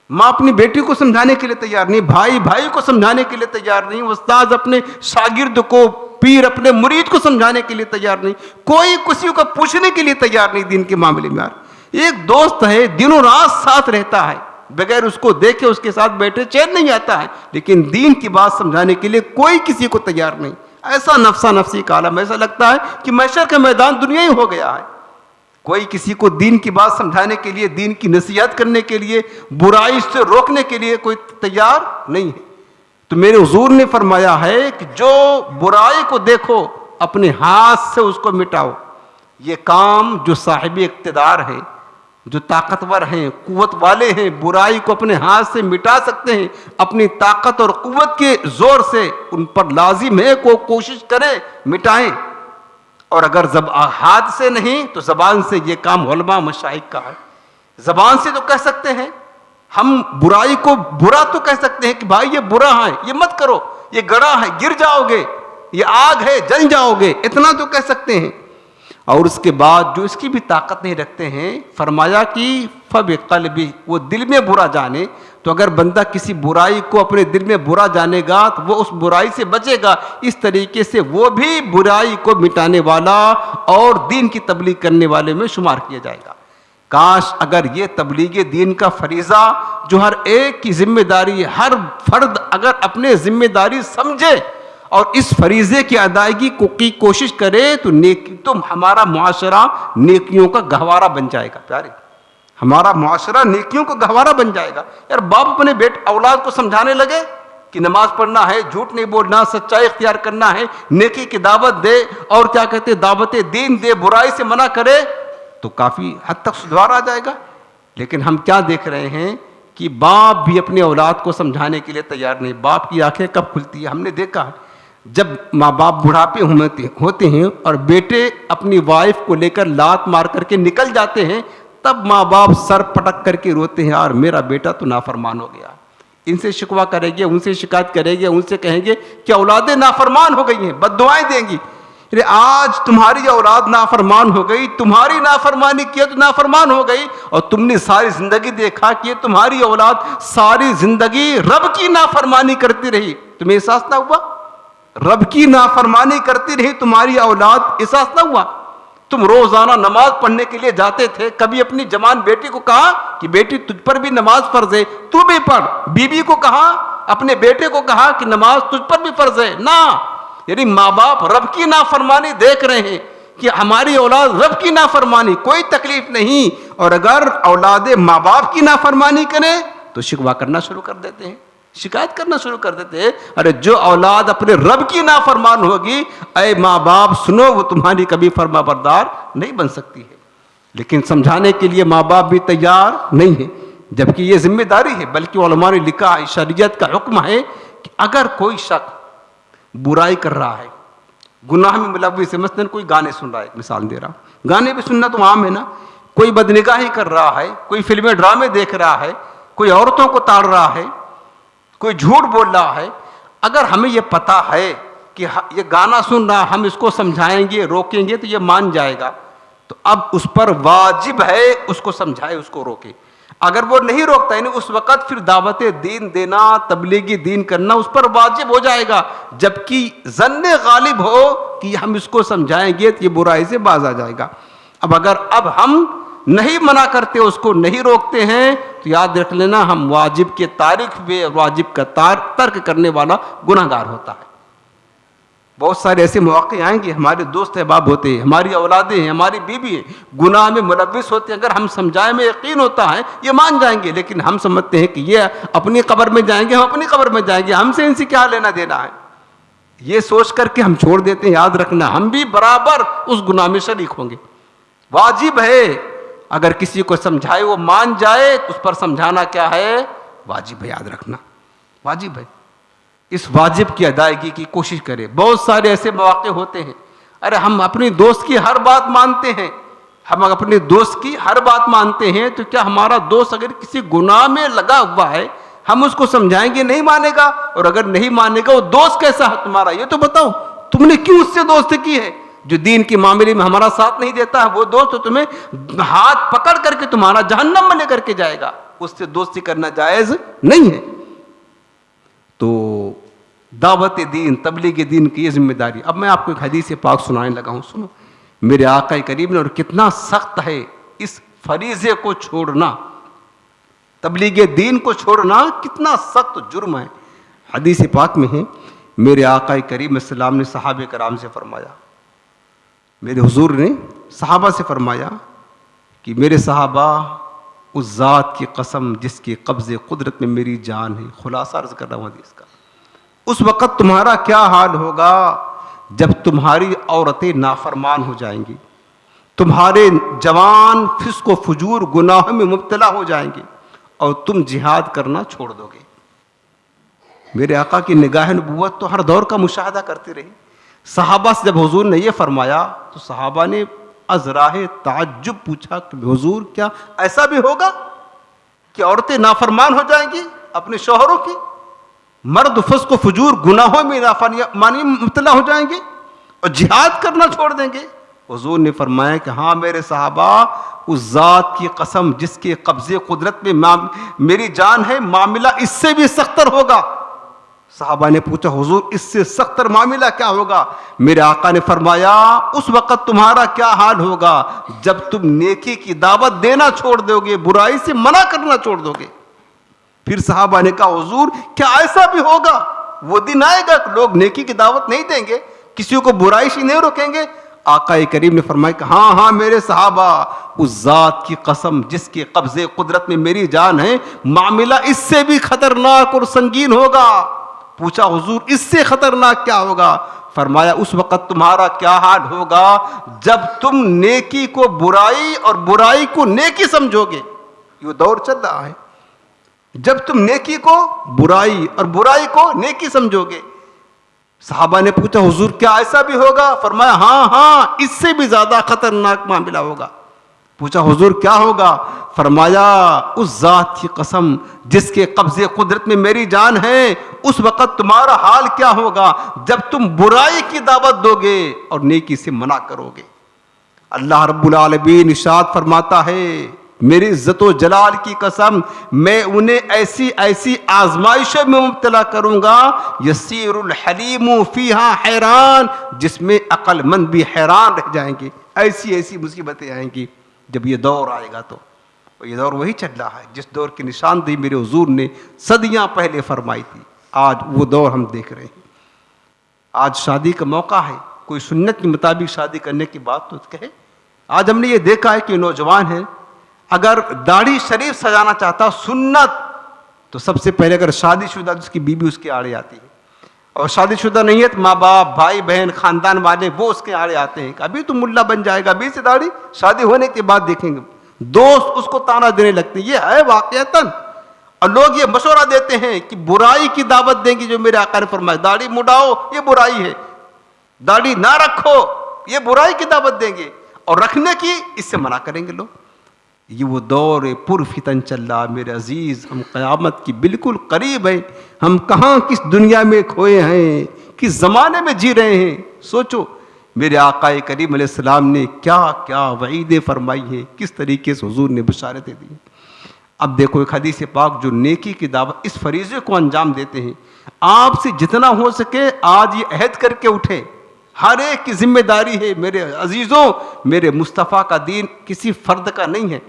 ماں اپنی بیٹی کو سمجھانے کے لیے تیار نہیں، بھائی کو سمجھانے کے لیے تیار نہیں، استاذ اپنے شاگرد کو، پیر اپنے مرید کو سمجھانے کے لیے تیار نہیں، کوئی کسی کو پوچھنے کے لیے تیار نہیں دین کے معاملے میں۔ ایک دوست ہے، دنوں رات ساتھ رہتا ہے، بغیر اس کو دیکھے اس کے ساتھ بیٹھے چین نہیں آتا ہے، لیکن دین کی بات سمجھانے کے لیے کوئی کسی کو تیار نہیں۔ ایسا نفسا نفسی کا عالم، ایسا لگتا ہے کہ محشر کا میدان دنیا ہی ہو گیا ہے۔ کوئی کسی کو دین کی بات سمجھانے کے لیے، دین کی نصیحت کرنے کے لیے، برائی سے روکنے کے لیے کوئی تیار نہیں ہے۔ تو میرے حضور نے فرمایا ہے کہ جو برائی کو دیکھو اپنے ہاتھ سے اس کو مٹاؤ۔ یہ کام جو صاحب اقتدار ہیں، جو طاقتور ہیں، قوت والے ہیں، برائی کو اپنے ہاتھ سے مٹا سکتے ہیں، اپنی طاقت اور قوت کے زور سے ان پر لازم ہے کو کوشش کریں، مٹائیں۔ اور اگر ہاتھ سے نہیں تو زبان سے، یہ کام علماء مشائخ کا ہے۔ زبان سے تو کہہ سکتے ہیں، ہم برائی کو برا تو کہہ سکتے ہیں کہ بھائی یہ برا ہے، یہ مت کرو، یہ گڑھا ہے، گر جاؤ گے، یہ آگ ہے، جل جاؤ گے، اتنا تو کہہ سکتے ہیں۔ اور اس کے بعد جو اس کی بھی طاقت نہیں رکھتے ہیں، فرمایا کہ فَبِقَلْبِهِ، وہ دل میں برا جانے، تو اگر بندہ کسی برائی کو اپنے دل میں برا جانے گا تو وہ اس برائی سے بچے گا، اس طریقے سے وہ بھی برائی کو مٹانے والا اور دین کی تبلیغ کرنے والے میں شمار کیا جائے گا۔ کاش اگر یہ تبلیغ دین کا فریضہ جو ہر ایک کی ذمہ داری، ہر فرد اگر اپنے ذمہ داری سمجھے اور اس فریضے کی ادائیگی کی کوشش کرے تو ہمارا معاشرہ نیکیوں کا گہوارہ بن جائے گا۔ پیارے، ہمارا معاشرہ نیکیوں کا گہوارہ بن جائے گا۔ یار باپ اپنے اولاد کو سمجھانے لگے کہ نماز پڑھنا ہے، جھوٹ نہیں بولنا، سچائی اختیار کرنا ہے، نیکی کی دعوت دے، اور کیا کہتے دعوت دین دے، برائی سے منع کرے، تو کافی حد تک سدھار آ جائے گا۔ لیکن ہم کیا دیکھ رہے ہیں کہ باپ بھی اپنے اولاد کو سمجھانے کے لیے تیار نہیں۔ باپ کی آنکھیں کب کھلتی ہے؟ ہم نے دیکھا ہے جب ماں باپ بڑھاپے ہوتے ہیں اور بیٹے اپنی وائف کو لے کر لات مار کر کے نکل جاتے ہیں، تب ماں باپ سر پٹک کر کے روتے ہیں، یار میرا بیٹا تو نافرمان ہو گیا۔ ان سے شکوہ کریں گے، ان سے شکایت کریں گے، ان سے کہیں گے کہ اولادیں نافرمان ہو گئی ہیں، بد دعائیں دیں گی۔ آج تمہاری اولاد نافرمان ہو گئی، تمہاری نافرمانی کیا تو نافرمان ہو گئی، اور تم نے ساری زندگی دیکھا کہ تمہاری اولاد ساری زندگی رب کی نافرمانی کرتی رہی، تمہیں احساس نہ ہوا؟ رب کی نافرمانی کرتی رہی تمہاری اولاد، احساس نہ ہوا؟ تم روزانہ نماز پڑھنے کے لیے جاتے تھے، کبھی اپنی جوان بیٹی کو کہا کہ بیٹی تجھ پر بھی نماز فرض ہے، تو بھی پڑھ؟ بیوی کو کہا، اپنے بیٹے کو کہا کہ نماز تجھ پر بھی فرض ہے؟ نہ، یعنی ماں باپ رب کی نافرمانی دیکھ رہے ہیں کہ ہماری اولاد رب کی نافرمانی، کوئی تکلیف نہیں، اور اگر اولاد ماں باپ کی نافرمانی کریں تو شکوہ کرنا شروع کر دیتے ہیں، شکایت کرنا شروع کر دیتے ہیں۔ ارے جو اولاد اپنے رب کی نافرمان ہوگی، اے ماں باپ سنو، وہ تمہاری کبھی فرما بردار نہیں بن سکتی ہے۔ لیکن سمجھانے کے لیے ماں باپ بھی تیار نہیں ہے، جبکہ یہ ذمہ داری ہے۔ بلکہ علماء نے لکھا ہے، شریعت کا حکم ہے کہ اگر کوئی شخص برائی کر رہا ہے، گناہ میں ملوث ہے، مثلاً کوئی گانے سن رہا ہے، مثال دے رہا ہوں، گانے بھی سننا تو عام ہے نا، کوئی بدنگاہی کر رہا ہے، کوئی فلمیں ڈرامے دیکھ رہا ہے، کوئی عورتوں کو تاڑ رہا ہے، کوئی جھوٹ بول رہا ہے، اگر ہمیں یہ پتا ہے کہ یہ گانا سن رہا، ہم اس کو سمجھائیں گے، روکیں گے تو یہ مان جائے گا، تو اب اس پر واجب ہے اس کو سمجھائے، اس کو روکے. اگر وہ نہیں روکتا یعنی اس وقت پھر دعوت دین دینا، تبلیغی دین کرنا اس پر واجب ہو جائے گا، جبکہ ظن غالب ہو کہ ہم اس کو سمجھائیں گے تو یہ برائی سے باز آ جائے گا. اب ہم نہیں منع کرتے، اس کو نہیں روکتے ہیں، تو یاد رکھ لینا ہم واجب کے تارک ہوئے، واجب کا ترک کرنے والا گناہ گار ہوتا ہے. بہت سارے ایسے مواقع آئیں گے، ہمارے دوست احباب ہوتے ہیں، ہماری اولادیں ہیں، ہماری بیوی ہیں، گناہ میں ملوث ہوتے ہیں. اگر ہم سمجھائیں میں یقین ہوتا ہے یہ مان جائیں گے، لیکن ہم سمجھتے ہیں کہ یہ اپنی قبر میں جائیں گے، ہم اپنی قبر میں جائیں گے، ہم سے ان سے کیا لینا دینا ہے، یہ سوچ کر کے ہم چھوڑ دیتے ہیں. یاد رکھنا ہم بھی برابر اس گناہ میں شریک ہوں گے. واجب ہے اگر کسی کو سمجھائے وہ مان جائے، اس پر سمجھانا کیا ہے؟ واجب ہے. یاد رکھنا واجب ہے. اس واجب کی ادائیگی کی کوشش کرے. بہت سارے ایسے مواقع ہوتے ہیں، ارے ہم اپنی دوست کی ہر بات مانتے ہیں، ہم اپنے دوست کی ہر بات مانتے ہیں، تو کیا ہمارا دوست اگر کسی گناہ میں لگا ہوا ہے ہم اس کو سمجھائیں گے نہیں مانے گا؟ اور اگر نہیں مانے گا وہ دوست کیسا ہے تمہارا یہ تو بتاؤ، تم نے کیوں اس سے دوستی کی ہے؟ جو دین کی معاملے میں ہمارا ساتھ نہیں دیتا ہے وہ دوست تو تمہیں ہاتھ پکڑ کر کے تمہارا جہنم میں لے کر کے جائے گا، اس سے دوستی کرنا جائز نہیں ہے. تو دعوت دین، تبلیغ دین کی یہ ذمہ داری. اب میں آپ کو ایک حدیث پاک سنانے لگا ہوں، سنو. میرے آقا کریم نے، اور کتنا سخت ہے اس فریضے کو چھوڑنا، تبلیغ دین کو چھوڑنا کتنا سخت جرم ہے. حدیث پاک میں ہے، میرے آقا کریم السلام نے صحابہ کرام سے فرمایا، میرے حضور نے صحابہ سے فرمایا کہ میرے صحابہ، اس ذات کی قسم جس کے قبض قدرت میں میری جان ہے، خلاصہ عرض کر رہا ہوں حدیث کا، اس وقت تمہارا کیا حال ہوگا جب تمہاری عورتیں نافرمان ہو جائیں گی، تمہارے جوان فسق و فجور گناہوں میں مبتلا ہو جائیں گے، اور تم جہاد کرنا چھوڑ دو گے. میرے آقا کی نگاہ نبوت تو ہر دور کا مشاہدہ کرتے رہی. صحابہ سے جب حضور نے یہ فرمایا تو صحابہ نے از راہ تعجب پوچھا کہ حضور کیا ایسا بھی ہوگا کہ عورتیں نافرمان ہو جائیں گی اپنے شوہروں کی، مرد فسق و فجور گناہوں میں نافرمانی مبتلا ہو جائیں گے اور جہاد کرنا چھوڑ دیں گے؟ حضور نے فرمایا کہ ہاں میرے صحابہ، اس ذات کی قسم جس کے قبضے قدرت میں میری جان ہے، معاملہ اس سے بھی سختر ہوگا. صحابہ نے پوچھا حضور اس سے سختر معاملہ کیا ہوگا؟ میرے آقا نے فرمایا اس وقت تمہارا کیا حال ہوگا جب تم نیکی کی دعوت دینا چھوڑ دو گے، برائی سے منع کرنا چھوڑ دو گے. پھر صحابہ نے کہا حضور کیا ایسا بھی ہوگا؟ وہ دن آئے گا کہ لوگ نیکی کی دعوت نہیں دیں گے، کسی کو برائی سے نہیں روکیں گے؟ آقا کریم نے فرمایا کہ ہاں میرے صحابہ، اس ذات کی قسم جس کے قبضے قدرت میں میری جان ہے، معاملہ اس سے بھی خطرناک اور سنگین ہوگا. پوچھا حضور اس سے خطرناک کیا ہوگا؟ فرمایا اس وقت تمہارا کیا حال ہوگا جب تم نیکی کو برائی اور برائی کو نیکی سمجھو گے. یہ دور چل رہا ہے جب تم نیکی کو برائی اور برائی کو نیکی سمجھو گے. صحابہ نے پوچھا حضور کیا ایسا بھی ہوگا؟ فرمایا ہاں اس سے بھی زیادہ خطرناک معاملہ ہوگا. پوچھا حضور کیا ہوگا؟ فرمایا اس ذات کی قسم جس کے قبضے قدرت میں میری جان ہے، اس وقت تمہارا حال کیا ہوگا جب تم برائی کی دعوت دو گے اور نیکی سے منع کرو گے. اللہ رب العالمین ارشاد فرماتا ہے، میری عزت و جلال کی قسم میں انہیں ایسی ایسی آزمائشوں میں مبتلا کروں گا، یسیر الحلیم فیہا حیران، جس میں عقل مند بھی حیران رہ جائیں گے. ایسی ایسی مصیبتیں آئیں گی جب یہ دور آئے گا. تو یہ دور وہی چل رہا ہے جس دور کی نشاندہی میرے حضور نے صدیاں پہلے فرمائی تھی. آج وہ دور ہم دیکھ رہے ہیں. آج شادی کا موقع ہے، کوئی سنت کے مطابق شادی کرنے کی بات تو کہے. آج ہم نے یہ دیکھا ہے کہ نوجوان ہیں، اگر داڑھی شریف سجانا چاہتا سنت، تو سب سے پہلے اگر شادی شدہ جس کی بیوی اس کے آڑے آتی ہے، اور شادی شدہ نہیں ہے تو ماں باپ بھائی بہن خاندان والے وہ اس کے آڑے آتے ہیں کہ ابھی تو ملا بن جائے گا، ابھی سے داڑھی، شادی ہونے کے بعد دیکھیں گے. دوست اس کو تانا دینے لگتے ہیں. یہ ہے واقعتاً. اور لوگ یہ مشورہ دیتے ہیں کہ برائی کی دعوت دیں گے، جو میرے آقا نے فرمایا داڑھی مڈاؤ یہ برائی ہے، داڑھی نہ رکھو یہ برائی کی دعوت دیں گے، اور رکھنے کی اس سے منع کریں گے لوگ. یہ وہ دور پر فتن چل رہا میرے عزیز. ہم قیامت کی بالکل قریب ہیں. ہم کہاں کس دنیا میں کھوئے ہیں، کس زمانے میں جی رہے ہیں. سوچو میرے آقا کریم علیہ السلام نے کیا کیا وعیدیں فرمائی ہیں، کس طریقے سے حضور نے بشارتیں دی. اب دیکھو ایک حدیث پاک جو نیکی کی دعوت اس فریضے کو انجام دیتے ہیں، آپ سے جتنا ہو سکے آج یہ عہد کر کے اٹھے. ہر ایک کی ذمہ داری ہے میرے عزیزوں. میرے مصطفیٰ کا دین کسی فرد کا نہیں ہے.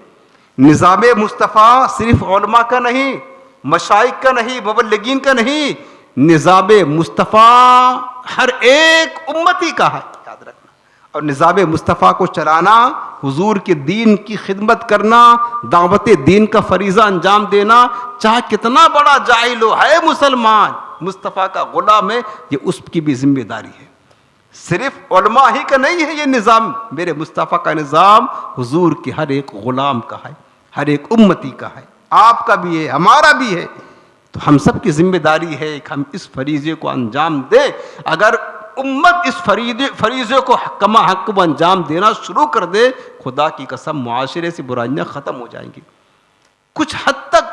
نظام مصطفیٰ صرف علماء کا نہیں، مشائخ کا نہیں، مبلغین کا نہیں. نظام مصطفیٰ ہر ایک امتی کا ہے، یاد رکھنا. اور نظام مصطفیٰ کو چلانا، حضور کے دین کی خدمت کرنا، دعوت دین کا فریضہ انجام دینا، چاہے کتنا بڑا جاہل ہو، ہے مسلمان، مصطفیٰ کا غلام ہے، یہ اس کی بھی ذمہ داری ہے. صرف علماء ہی کا نہیں ہے یہ نظام. میرے مصطفیٰ کا نظام حضور کے ہر ایک غلام کا ہے، ہر ایک امتی کا ہے، آپ کا بھی ہے، ہمارا بھی ہے. تو ہم سب کی ذمہ داری ہے کہ ہم اس فریضے کو انجام دیں. اگر امت اس فریضے کو کما حق و انجام دینا شروع کر دے، خدا کی قسم معاشرے سے برائیاں ختم ہو جائیں گی، کچھ حد تک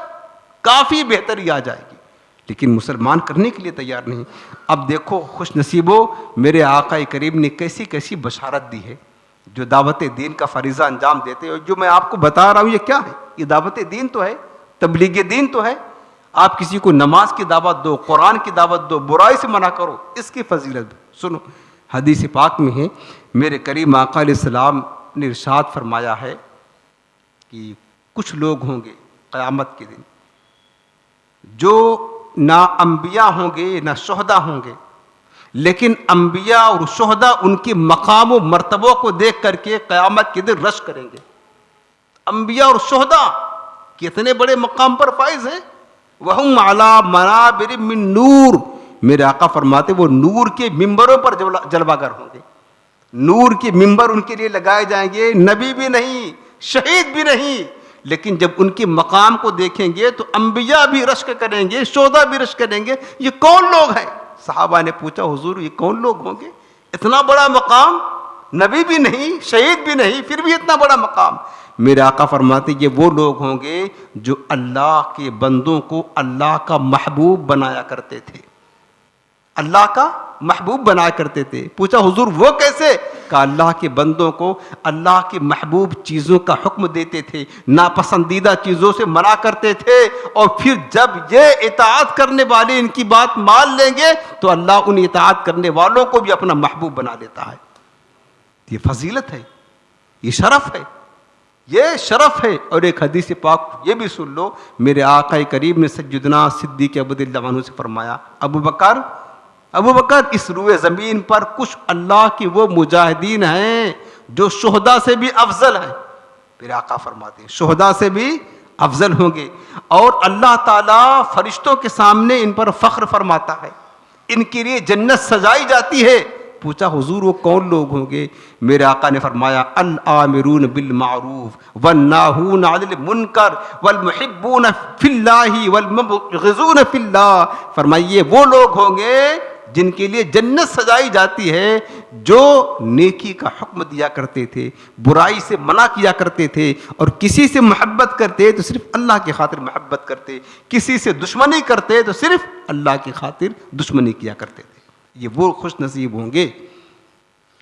کافی بہتری آ جائے گی. لیکن مسلمان کرنے کے لیے تیار نہیں. اب دیکھو خوش نصیبو، میرے آقا کریم نے کیسی کیسی بشارت دی ہے جو دعوت دین کا فریضہ انجام دیتے ہیں. جو میں آپ کو بتا رہا ہوں یہ کیا ہے؟ یہ دعوت دین تو ہے، تبلیغ دین تو ہے. آپ کسی کو نماز کی دعوت دو، قرآن کی دعوت دو، برائی سے منع کرو، اس کی فضیلت سنو. حدیث پاک میں ہے، میرے کریم آقا علیہ السلام نے ارشاد فرمایا ہے کہ کچھ لوگ ہوں گے قیامت کے دن جو نہ انبیاء ہوں گے نہ شہداء ہوں گے، لیکن انبیاء اور شہداء ان کے مقام و مرتبوں کو دیکھ کر کے قیامت کے دن رش کریں گے. انبیاء اور شہداء کتنے بڑے مقام پر فائز ہیں. وَهُمْ عَلَى مَنَابِرٍ مِّن نُور، میرے آقا فرماتے وہ نور کے ممبروں پر جلوہ گر ہوں گے. نور کے ممبر ان کے لیے لگائے جائیں گے. نبی بھی نہیں، شہید بھی نہیں، لیکن جب ان کے مقام کو دیکھیں گے تو انبیاء بھی رشک کریں گے، شہداء بھی رشک کریں گے. یہ کون لوگ ہیں؟ صحابہ نے پوچھا حضور یہ کون لوگ ہوں گے؟ اتنا بڑا مقام، نبی بھی نہیں، شہید بھی نہیں، پھر بھی اتنا بڑا مقام. میرے آقا فرماتے یہ وہ لوگ ہوں گے جو اللہ کے بندوں کو اللہ کا محبوب بنایا کرتے تھے، اللہ کا محبوب بنایا کرتے تھے. پوچھا حضور وہ کیسے؟ کہ اللہ کے بندوں کو اللہ کی محبوب چیزوں کا حکم دیتے تھے، ناپسندیدہ چیزوں سے منع کرتے تھے، اور پھر جب یہ اطاعت کرنے والے ان کی بات مان لیں گے تو اللہ ان اطاعت کرنے والوں کو بھی اپنا محبوب بنا لیتا ہے. یہ فضیلت ہے، یہ شرف ہے، یہ شرف ہے. اور ایک حدیث پاک یہ بھی سن لو، میرے آقا کریم نے سیدنا صدیق ابو اللہ عنہ سے فرمایا ابو بکر اس روئے زمین پر کچھ اللہ کی وہ مجاہدین ہیں جو شہداء سے بھی افضل ہیں. میرے آقا فرماتے ہیں شہداء سے بھی افضل ہوں گے، اور اللہ تعالیٰ فرشتوں کے سامنے ان پر فخر فرماتا ہے، ان کے لیے جنت سجائی جاتی ہے. پوچھا حضور وہ کون لوگ ہوں گے؟ میرے آقا نے فرمایا الآمرون بالمعروف والناہون عن المنکر والمحبون فی اللہ والمبغضون فی اللہ. فرمائیے وہ لوگ ہوں گے جن کے لیے جنت سجائی جاتی ہے، جو نیکی کا حکم دیا کرتے تھے، برائی سے منع کیا کرتے تھے، اور کسی سے محبت کرتے تو صرف اللہ کی خاطر محبت کرتے، کسی سے دشمنی کرتے تو صرف اللہ کی خاطر دشمنی کیا کرتے تھے. یہ وہ خوش نصیب ہوں گے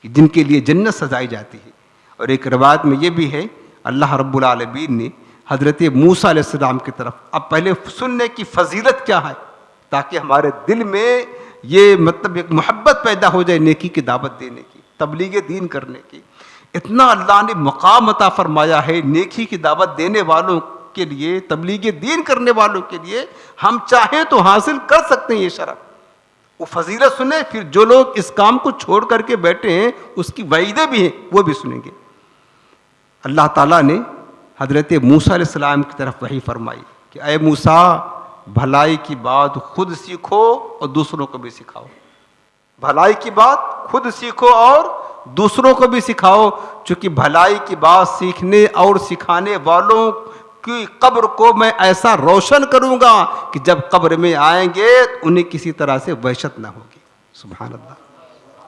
جن کے لیے جنت سجائی جاتی ہے. اور ایک روایت میں یہ بھی ہے اللہ رب العالمین نے حضرت موسیٰ علیہ السلام کی طرف، اب پہلے سننے کی فضیلت کیا ہے تاکہ ہمارے دل میں یہ مطلب ایک محبت پیدا ہو جائے نیکی کی دعوت دینے کی، تبلیغ دین کرنے کی. اتنا اللہ نے مقام عطا فرمایا ہے نیکی کی دعوت دینے والوں کے لیے، تبلیغ دین کرنے والوں کے لیے. ہم چاہیں تو حاصل کر سکتے ہیں یہ شرف، وہ فضیلت سنیں. پھر جو لوگ اس کام کو چھوڑ کر کے بیٹھے ہیں اس کی وعیدیں بھی ہیں وہ بھی سنیں گے. اللہ تعالیٰ نے حضرت موسیٰ علیہ السلام کی طرف وحی فرمائی کہ اے موسیٰ بھلائی کی بات خود سیکھو اور دوسروں کو بھی سکھاؤ. بھلائی کی بات خود سیکھو اور دوسروں کو بھی سکھاؤ، چونکہ بھلائی کی بات سیکھنے اور سکھانے والوں کی قبر کو میں ایسا روشن کروں گا کہ جب قبر میں آئیں گے انہیں کسی طرح سے وحشت نہ ہوگی. سبحان اللہ.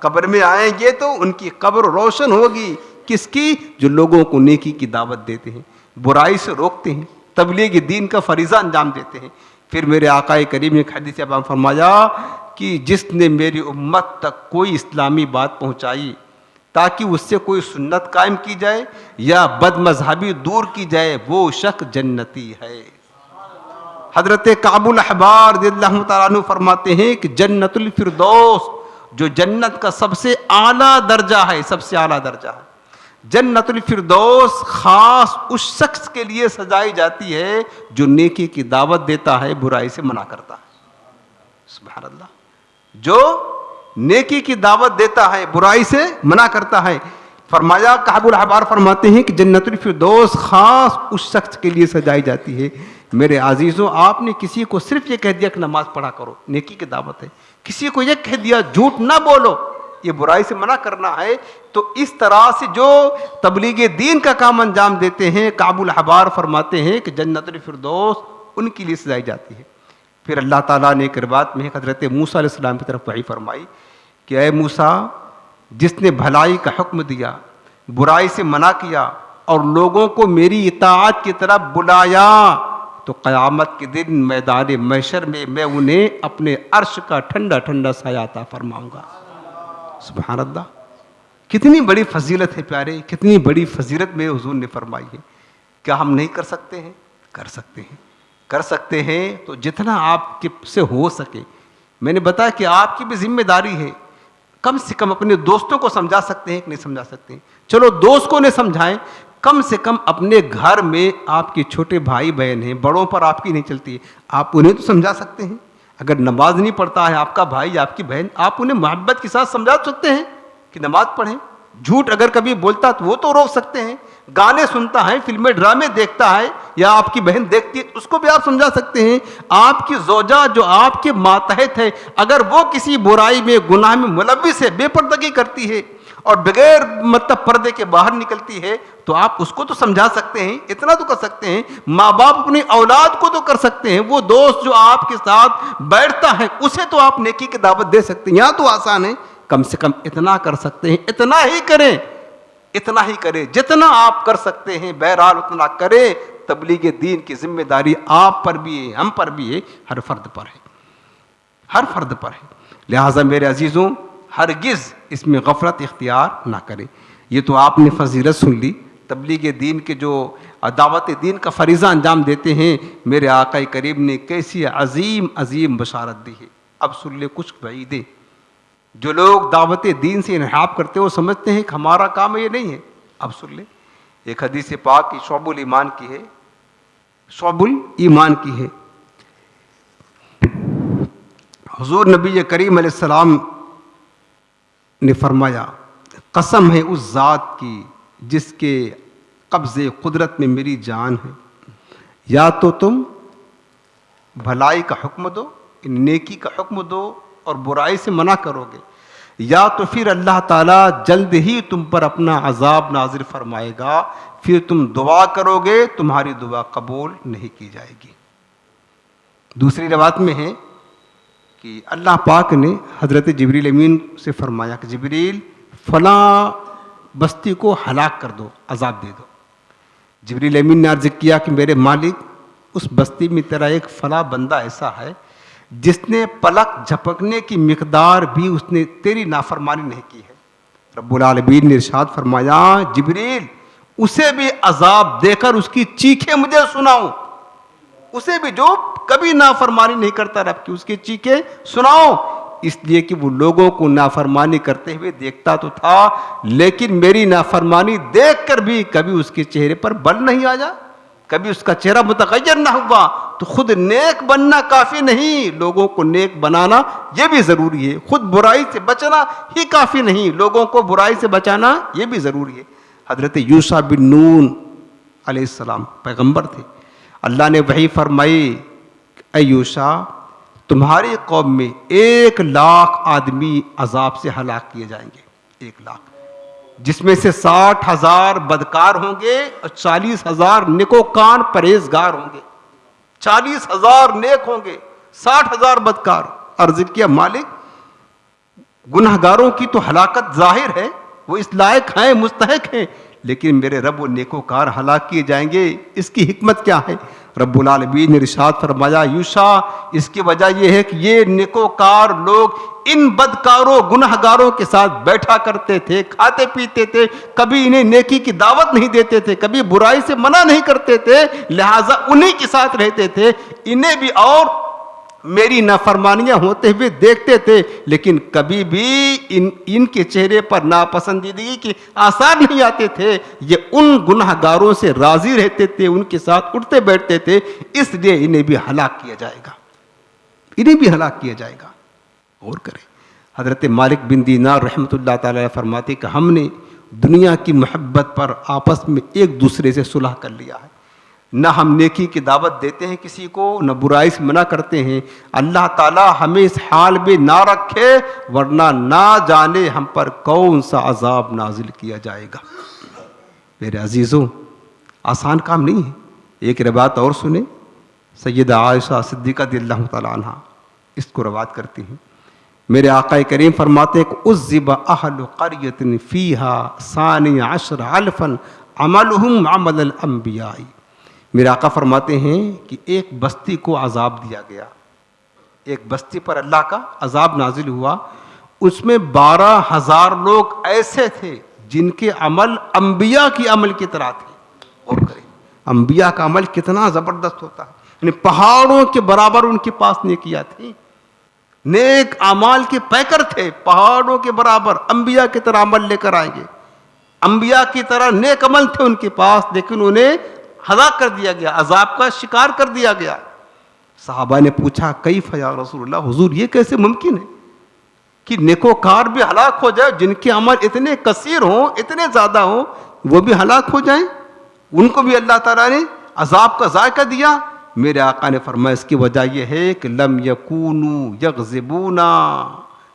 قبر میں آئیں گے تو ان کی قبر روشن ہوگی. کس کی؟ جو لوگوں کو نیکی کی دعوت دیتے ہیں، برائی سے روکتے ہیں، تبلیغ دین کا فریضہ انجام دیتے ہیں. پھر میرے آقا کریم نے ایک حدیث میں فرمایا کہ جس نے میری امت تک کوئی اسلامی بات پہنچائی تاکہ اس سے کوئی سنت قائم کی جائے یا بد مذہبی دور کی جائے، وہ شخص جنتی ہے۔ حضرت کعب الاحبار رضی اللہ تعالیٰ عنہ فرماتے ہیں کہ جنت الفردوس، جو جنت کا سب سے اعلیٰ درجہ ہے، سب سے اعلیٰ درجہ ہے، جنت الفردوس خاص اس شخص کے لیے سجائی جاتی ہے جو نیکی کی دعوت دیتا ہے، برائی سے منع کرتا ہے۔ سبحان اللہ، جو نیکی کی دعوت دیتا ہے، برائی سے منع کرتا ہے۔ فرمایا کعب الاحبار فرماتے ہیں کہ جنت الفردوس خاص اس شخص کے لیے سجائی جاتی ہے۔ میرے عزیزوں، آپ نے کسی کو صرف یہ کہہ دیا کہ نماز پڑھا کرو، نیکی کی دعوت ہے، کسی کو یہ کہہ دیا جھوٹ نہ بولو، یہ برائی سے منع کرنا ہے، تو اس طرح سے جو تبلیغ دین کا کام انجام دیتے ہیں، کعب الاحبار فرماتے ہیں کہ جنت الفردوس ان کے لیے سجائی جاتی ہے۔ پھر اللہ تعالیٰ نے ایک روایت میں حضرت موسیٰ علیہ السلام کی طرف وحی فرمائی کہ اے موسیٰ، جس نے بھلائی کا حکم دیا، برائی سے منع کیا اور لوگوں کو میری اطاعت کی طرف بلایا، تو قیامت کے دن میدان محشر میں میں انہیں اپنے عرش کا ٹھنڈا ٹھنڈا سایہ عطا فرماؤں گا۔ سبحان اللہ، کتنی بڑی فضیلت ہے پیارے، کتنی بڑی فضیلت میں حضور نے فرمائی ہے۔ کیا ہم نہیں کر سکتے ہیں؟ کر سکتے ہیں، کر سکتے ہیں تو جتنا آپ کے سے ہو سکے۔ میں نے بتایا کہ آپ کی بھی ذمہ داری ہے، کم سے کم اپنے دوستوں کو سمجھا سکتے ہیں کہ نہیں سمجھا سکتے ہیں، چلو دوست کو نہیں سمجھائیں، کم سے کم اپنے گھر میں آپ کے چھوٹے بھائی بہن ہیں، بڑوں پر آپ کی نہیں چلتی ہے، آپ انہیں تو سمجھا سکتے ہیں۔ اگر نماز نہیں پڑھتا ہے آپ کا بھائی، آپ کی بہن، آپ انہیں محبت کے ساتھ سمجھا سکتے ہیں کہ نماز پڑھیں۔ جھوٹ اگر کبھی بولتا تو وہ تو روک سکتے ہیں، گانے سنتا ہے، فلمیں ڈرامے دیکھتا ہے یا آپ کی بہن دیکھتی ہے، اس کو بھی آپ سمجھا سکتے ہیں۔ آپ کی زوجہ جو آپ کے ماتحت ہے، اگر وہ کسی برائی میں، گناہ میں ملوث ہے، بے پردگی کرتی ہے اور بغیر پردے کے باہر نکلتی ہے، تو آپ اس کو تو سمجھا سکتے ہیں، اتنا تو کر سکتے ہیں۔ ماں باپ اپنی اولاد کو تو کر سکتے ہیں، وہ دوست جو آپ کے ساتھ بیٹھتا ہے اسے تو آپ نیکی کی دعوت دے سکتے ہیں، یہاں تو آسان ہے، کم سے کم اتنا کر سکتے ہیں، اتنا ہی کریں، اتنا ہی کریں جتنا آپ کر سکتے ہیں، بہرحال اتنا کریں۔ تبلیغ دین کی ذمہ داری آپ پر بھی ہے، ہم پر بھی ہے، ہر فرد پر ہے، ہر فرد پر ہے۔ لہٰذا میرے عزیزوں، ہرگز اس میں غفلت اختیار نہ کریں۔ یہ تو آپ نے فضیلت سن لی، تبلیغ دین کے جو دعوت دین کا فریضہ انجام دیتے ہیں، میرے آقا کریم نے کیسی عظیم عظیم بشارت دی ہے۔ اب سن لے کچھ وعیدیں۔ جو لوگ دعوت دین سے انحراف کرتے ہیں وہ سمجھتے ہیں کہ ہمارا کام یہ نہیں ہے۔ اب سن لے، ایک حدیث پاک کی شعب الایمان کی ہے، شعب الایمان کی ہے۔ حضور نبی کریم علیہ السلام نے فرمایا، قسم ہے اس ذات کی جس کے قبض قدرت میں میری جان ہے، یا تو تم بھلائی کا حکم دو، نیکی کا حکم دو اور برائی سے منع کرو گے، یا تو پھر اللہ تعالیٰ جلد ہی تم پر اپنا عذاب نازل فرمائے گا، پھر تم دعا کرو گے، تمہاری دعا قبول نہیں کی جائے گی۔ دوسری روایت میں ہے کہ اللہ پاک نے حضرت جبریل امین سے فرمایا کہ جبریل فلاں بستی کو ہلاک کر دو، عذاب دے دو۔ جبریل امین نے عرض کیا کہ میرے مالک، اس بستی میں تیرا ایک فلاں بندہ ایسا ہے جس نے پلک جھپکنے کی مقدار بھی اس نے تیری نافرمانی نہیں کی ہے۔ رب العالمین نے ارشاد فرمایا، جبریل اسے بھی عذاب دے کر اس کی چیخیں مجھے سناؤ، اسے بھی جو کبھی نافرمانی نہیں کرتا رب کی، اس کی چیخیں سناؤ، اس لیے کہ وہ لوگوں کو نافرمانی کرتے ہوئے دیکھتا تو تھا، لیکن میری نافرمانی دیکھ کر بھی کبھی اس کے چہرے پر بل نہیں آیا، کبھی اس کا چہرہ متغیر نہ ہوا۔ تو خود نیک بننا کافی نہیں، لوگوں کو نیک بنانا یہ بھی ضروری ہے۔ خود برائی سے بچنا ہی کافی نہیں، لوگوں کو برائی سے بچانا یہ بھی ضروری ہے۔ حضرت یوشع بن نون علیہ السلام پیغمبر تھے، اللہ نے وحی فرمائی، اے یوشع تمہاری قوم میں 1,00,000 آدمی عذاب سے ہلاک کیے جائیں گے، 1,00,000، جس میں سے 60,000 بدکار ہوں گے اور 40,000 نیکوکار پرہیزگار ہوں گے۔ 40,000 نیک ہوں گے، 60,000 بدکار۔ عرض کیا مالک، گناہگاروں کی تو ہلاکت ظاہر ہے، وہ اس لائق ہیں، مستحق ہیں، لیکن میرے رب وہ نیکوکار ہلاک کیے جائیں گے، اس کی حکمت کیا ہے؟ رب العالمین نے ارشاد فرمایا یوشا اس کی وجہ یہ ہے کہ یہ نیکوکار لوگ ان بدکاروں گنہگاروں کے ساتھ بیٹھا کرتے تھے، کھاتے پیتے تھے، کبھی انہیں نیکی کی دعوت نہیں دیتے تھے، کبھی برائی سے منع نہیں کرتے تھے، لہٰذا انہی کے ساتھ رہتے تھے، انہیں بھی اور میری نافرمانیاں ہوتے ہوئے دیکھتے تھے، لیکن کبھی بھی ان کے چہرے پر ناپسندیدگی کے آثار نہیں آتے تھے۔ یہ ان گنہگاروں سے راضی رہتے تھے، ان کے ساتھ اٹھتے بیٹھتے تھے، اس لیے انہیں بھی ہلاک کیا جائے گا، انہیں بھی ہلاک کیا جائے گا۔ غور کریں، حضرت مالک بن دینار رحمۃ اللہ تعالی فرماتے کہ ہم نے دنیا کی محبت پر آپس میں ایک دوسرے سے صلح کر لیا ہے، نہ ہم نیکی کی دعوت دیتے ہیں کسی کو، نہ برائی سے منع کرتے ہیں۔ اللہ تعالیٰ ہمیں اس حال میں نہ رکھے ورنہ نہ جانے ہم پر کون سا عذاب نازل کیا جائے گا۔ میرے عزیزوں، آسان کام نہیں ہے۔ ایک روایت اور سنیں، سیدہ عائشہ صدیقہ رضی اللہ تعالیٰ عنہ اس کو روایت کرتی ہیں، میرے آقا کریم فرماتے ہیں کہ عذب اہل قریۃ فیہا ثانی عشر الفا عملہم عمل الانبیاء۔ میرے آقا فرماتے ہیں کہ ایک بستی کو عذاب دیا گیا، ایک بستی پر اللہ کا عذاب نازل ہوا، اس میں 12,000 لوگ ایسے تھے جن کے عمل انبیاء کی عمل کی طرح تھے۔ اور کریں، انبیاء کا عمل کتنا زبردست ہوتا ہے، یعنی پہاڑوں کے برابر ان کے پاس نیکیاں تھیں، نیک اعمال کے پیکر تھے، پہاڑوں کے برابر انبیاء کی طرح عمل لے کر آئیں گے، انبیاء کی طرح نیک عمل تھے ان کے پاس، لیکن انہیں ہلاک کر دیا گیا، عذاب کا شکار کر دیا گیا۔ صحابہ نے پوچھا کیف یا رسول اللہ، حضور یہ کیسے ممکن ہے کہ نیکوکار بھی ہلاک ہو جائے، جن کے عمل اتنے کثیر ہوں، اتنے زیادہ ہوں، وہ بھی ہلاک ہو جائیں، ان کو بھی اللہ تعالیٰ نے عذاب کا ذائقہ دیا؟ میرے آقا نے فرمایا اس کی وجہ یہ ہے کہ لم یکونوا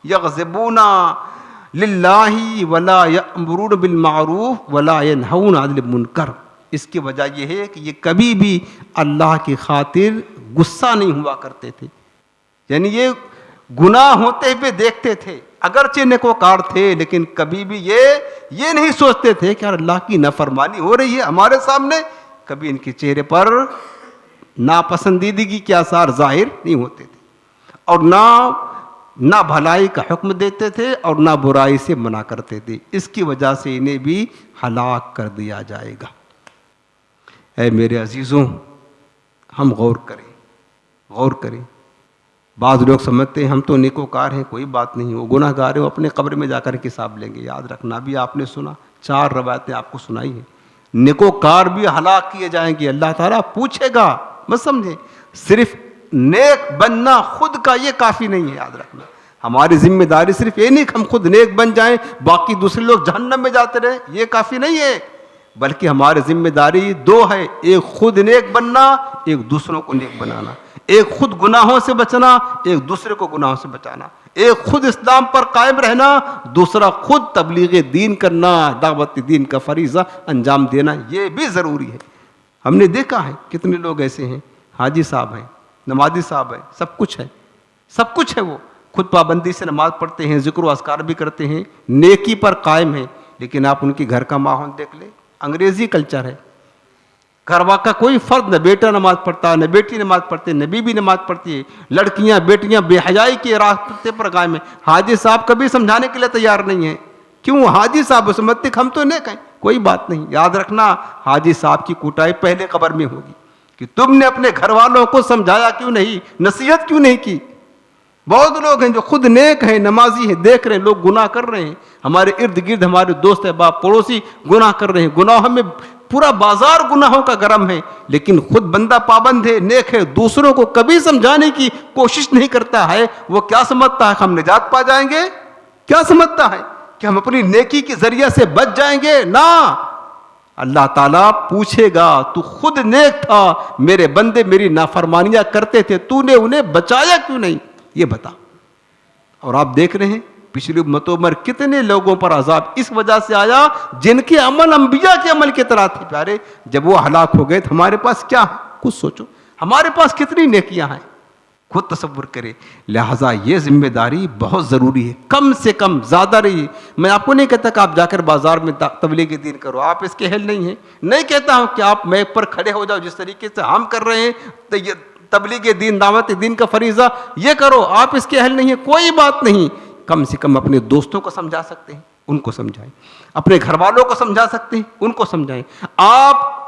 یغضبون للہ ولا یأمرون بالمعروف ولا ینہون عن المنکر۔ اس کی وجہ یہ ہے کہ یہ کبھی بھی اللہ کی خاطر غصہ نہیں ہوا کرتے تھے، یعنی یہ گناہ ہوتے ہوئے دیکھتے تھے، اگرچہ نیکوکار تھے لیکن کبھی بھی یہ نہیں سوچتے تھے کہ اللہ کی نافرمانی ہو رہی ہے ہمارے سامنے، کبھی ان کے چہرے پر ناپسندیدگی کے آثار ظاہر نہیں ہوتے تھے، اور نہ بھلائی کا حکم دیتے تھے اور نہ برائی سے منع کرتے تھے، اس کی وجہ سے انہیں بھی ہلاک کر دیا جائے گا۔ اے میرے عزیزوں، ہم غور کریں۔ بعض لوگ سمجھتے ہیں ہم تو نیکوکار ہیں، کوئی بات نہیں، وہ گناہ گار ہیں، وہ اپنے قبر میں جا کر کے حساب لیں گے۔ یاد رکھنا، بھی آپ نے سنا، 4 روایتیں آپ کو سنائی ہیں، نیکوکار بھی ہلاک کیے جائیں گے، اللہ تعالیٰ پوچھے گا، مت سمجھیں۔ صرف نیک بننا خود کا یہ کافی نہیں ہے، یاد رکھنا، ہماری ذمہ داری صرف یہ نہیں کہ ہم خود نیک بن جائیں باقی دوسرے لوگ جہنم میں جاتے رہیں، یہ کافی نہیں ہے، بلکہ ہماری ذمہ داری 2 ہے، ایک خود نیک بننا، ایک دوسروں کو نیک بنانا، ایک خود گناہوں سے بچنا، ایک دوسرے کو گناہوں سے بچانا، ایک خود اسلام پر قائم رہنا، دوسرا خود تبلیغ دین کرنا، دعوت دین کا فریضہ انجام دینا، یہ بھی ضروری ہے۔ ہم نے دیکھا ہے کتنے لوگ ایسے ہیں، حاجی صاحب ہیں، نمازی صاحب ہیں، سب کچھ ہے، وہ خود پابندی سے نماز پڑھتے ہیں، ذکر و اذکار بھی کرتے ہیں، نیکی پر قائم ہیں، لیکن آپ ان کے گھر کا ماحول دیکھ لیں، انگریزی کلچر ہے، گھر کا کوئی فرد، نہ بیٹا نماز پڑھتا، نہ بیٹی نماز پڑھتے، نہ بیوی نماز پڑھتی ہے، لڑکیاں بیٹیاں بے حیائی کے راستے پر قائم ہیں۔ حاجی صاحب کبھی سمجھانے کے لیے تیار نہیں ہیں، کیوں؟ حاجی صاحب سمجھتے ہم تو نیک ہیں، کوئی بات نہیں۔ یاد رکھنا، حاجی صاحب کی کوٹائی پہلے قبر میں ہوگی کہ تم نے اپنے گھر والوں کو سمجھایا کیوں نہیں، نصیحت کیوں نہیں کی۔ بہت لوگ ہیں جو خود نیک ہیں، نمازی ہیں، دیکھ رہے ہیں لوگ گناہ کر رہے ہیں، ہمارے ارد گرد ہمارے دوست احباب پڑوسی گناہ کر رہے ہیں، گناہوں میں پورا بازار گناہوں کا گرم ہے، لیکن خود بندہ پابند ہے، نیک ہے، دوسروں کو کبھی سمجھانے کی کوشش نہیں کرتا ہے۔ وہ کیا سمجھتا ہے کہ ہم نجات پا جائیں گے؟ کیا سمجھتا ہے کہ ہم اپنی نیکی کے ذریعے سے بچ جائیں گے؟ نہ، اللہ تعالیٰ پوچھے گا تو خود نیک تھا، میرے بندے میری نافرمانیاں کرتے تھے، تو نے انہیں بچایا کیوں نہیں، یہ بتا۔ اور آپ دیکھ رہے ہیں پچھلی امتوں میں کتنے لوگوں پر عذاب اس وجہ سے آیا جن کے عمل انبیاء کے عمل کی طرح تھے۔ پیارے، جب وہ ہلاک ہو گئے تو ہمارے پاس کیا ہے؟ کچھ سوچو، ہمارے پاس کتنی نیکیاں ہیں، خود تصور کرے. لہٰذا یہ ذمہ داری بہت ضروری ہے, کم سے کم, زیادہ رہی. میں آپ کو نہیں کہتا کہ آپ جا کر بازار میں تبلیغ دین کرو, آپ اس کے اہل نہیں ہیں. نہیں کہتا ہوں کہ آپ میک پر کھڑے ہو جاؤ جس طریقے سے ہم کر رہے ہیں, تو یہ تبلیغ دین, دعوت دین کا فریضہ یہ کرو, آپ اس کے اہل نہیں ہیں, کوئی بات نہیں. کم سے کم اپنے دوستوں کو سمجھا سکتے ہیں, ان کو سمجھائیں. اپنے گھر والوں کو سمجھا سکتے ہیں, ان کو سمجھائیں. آپ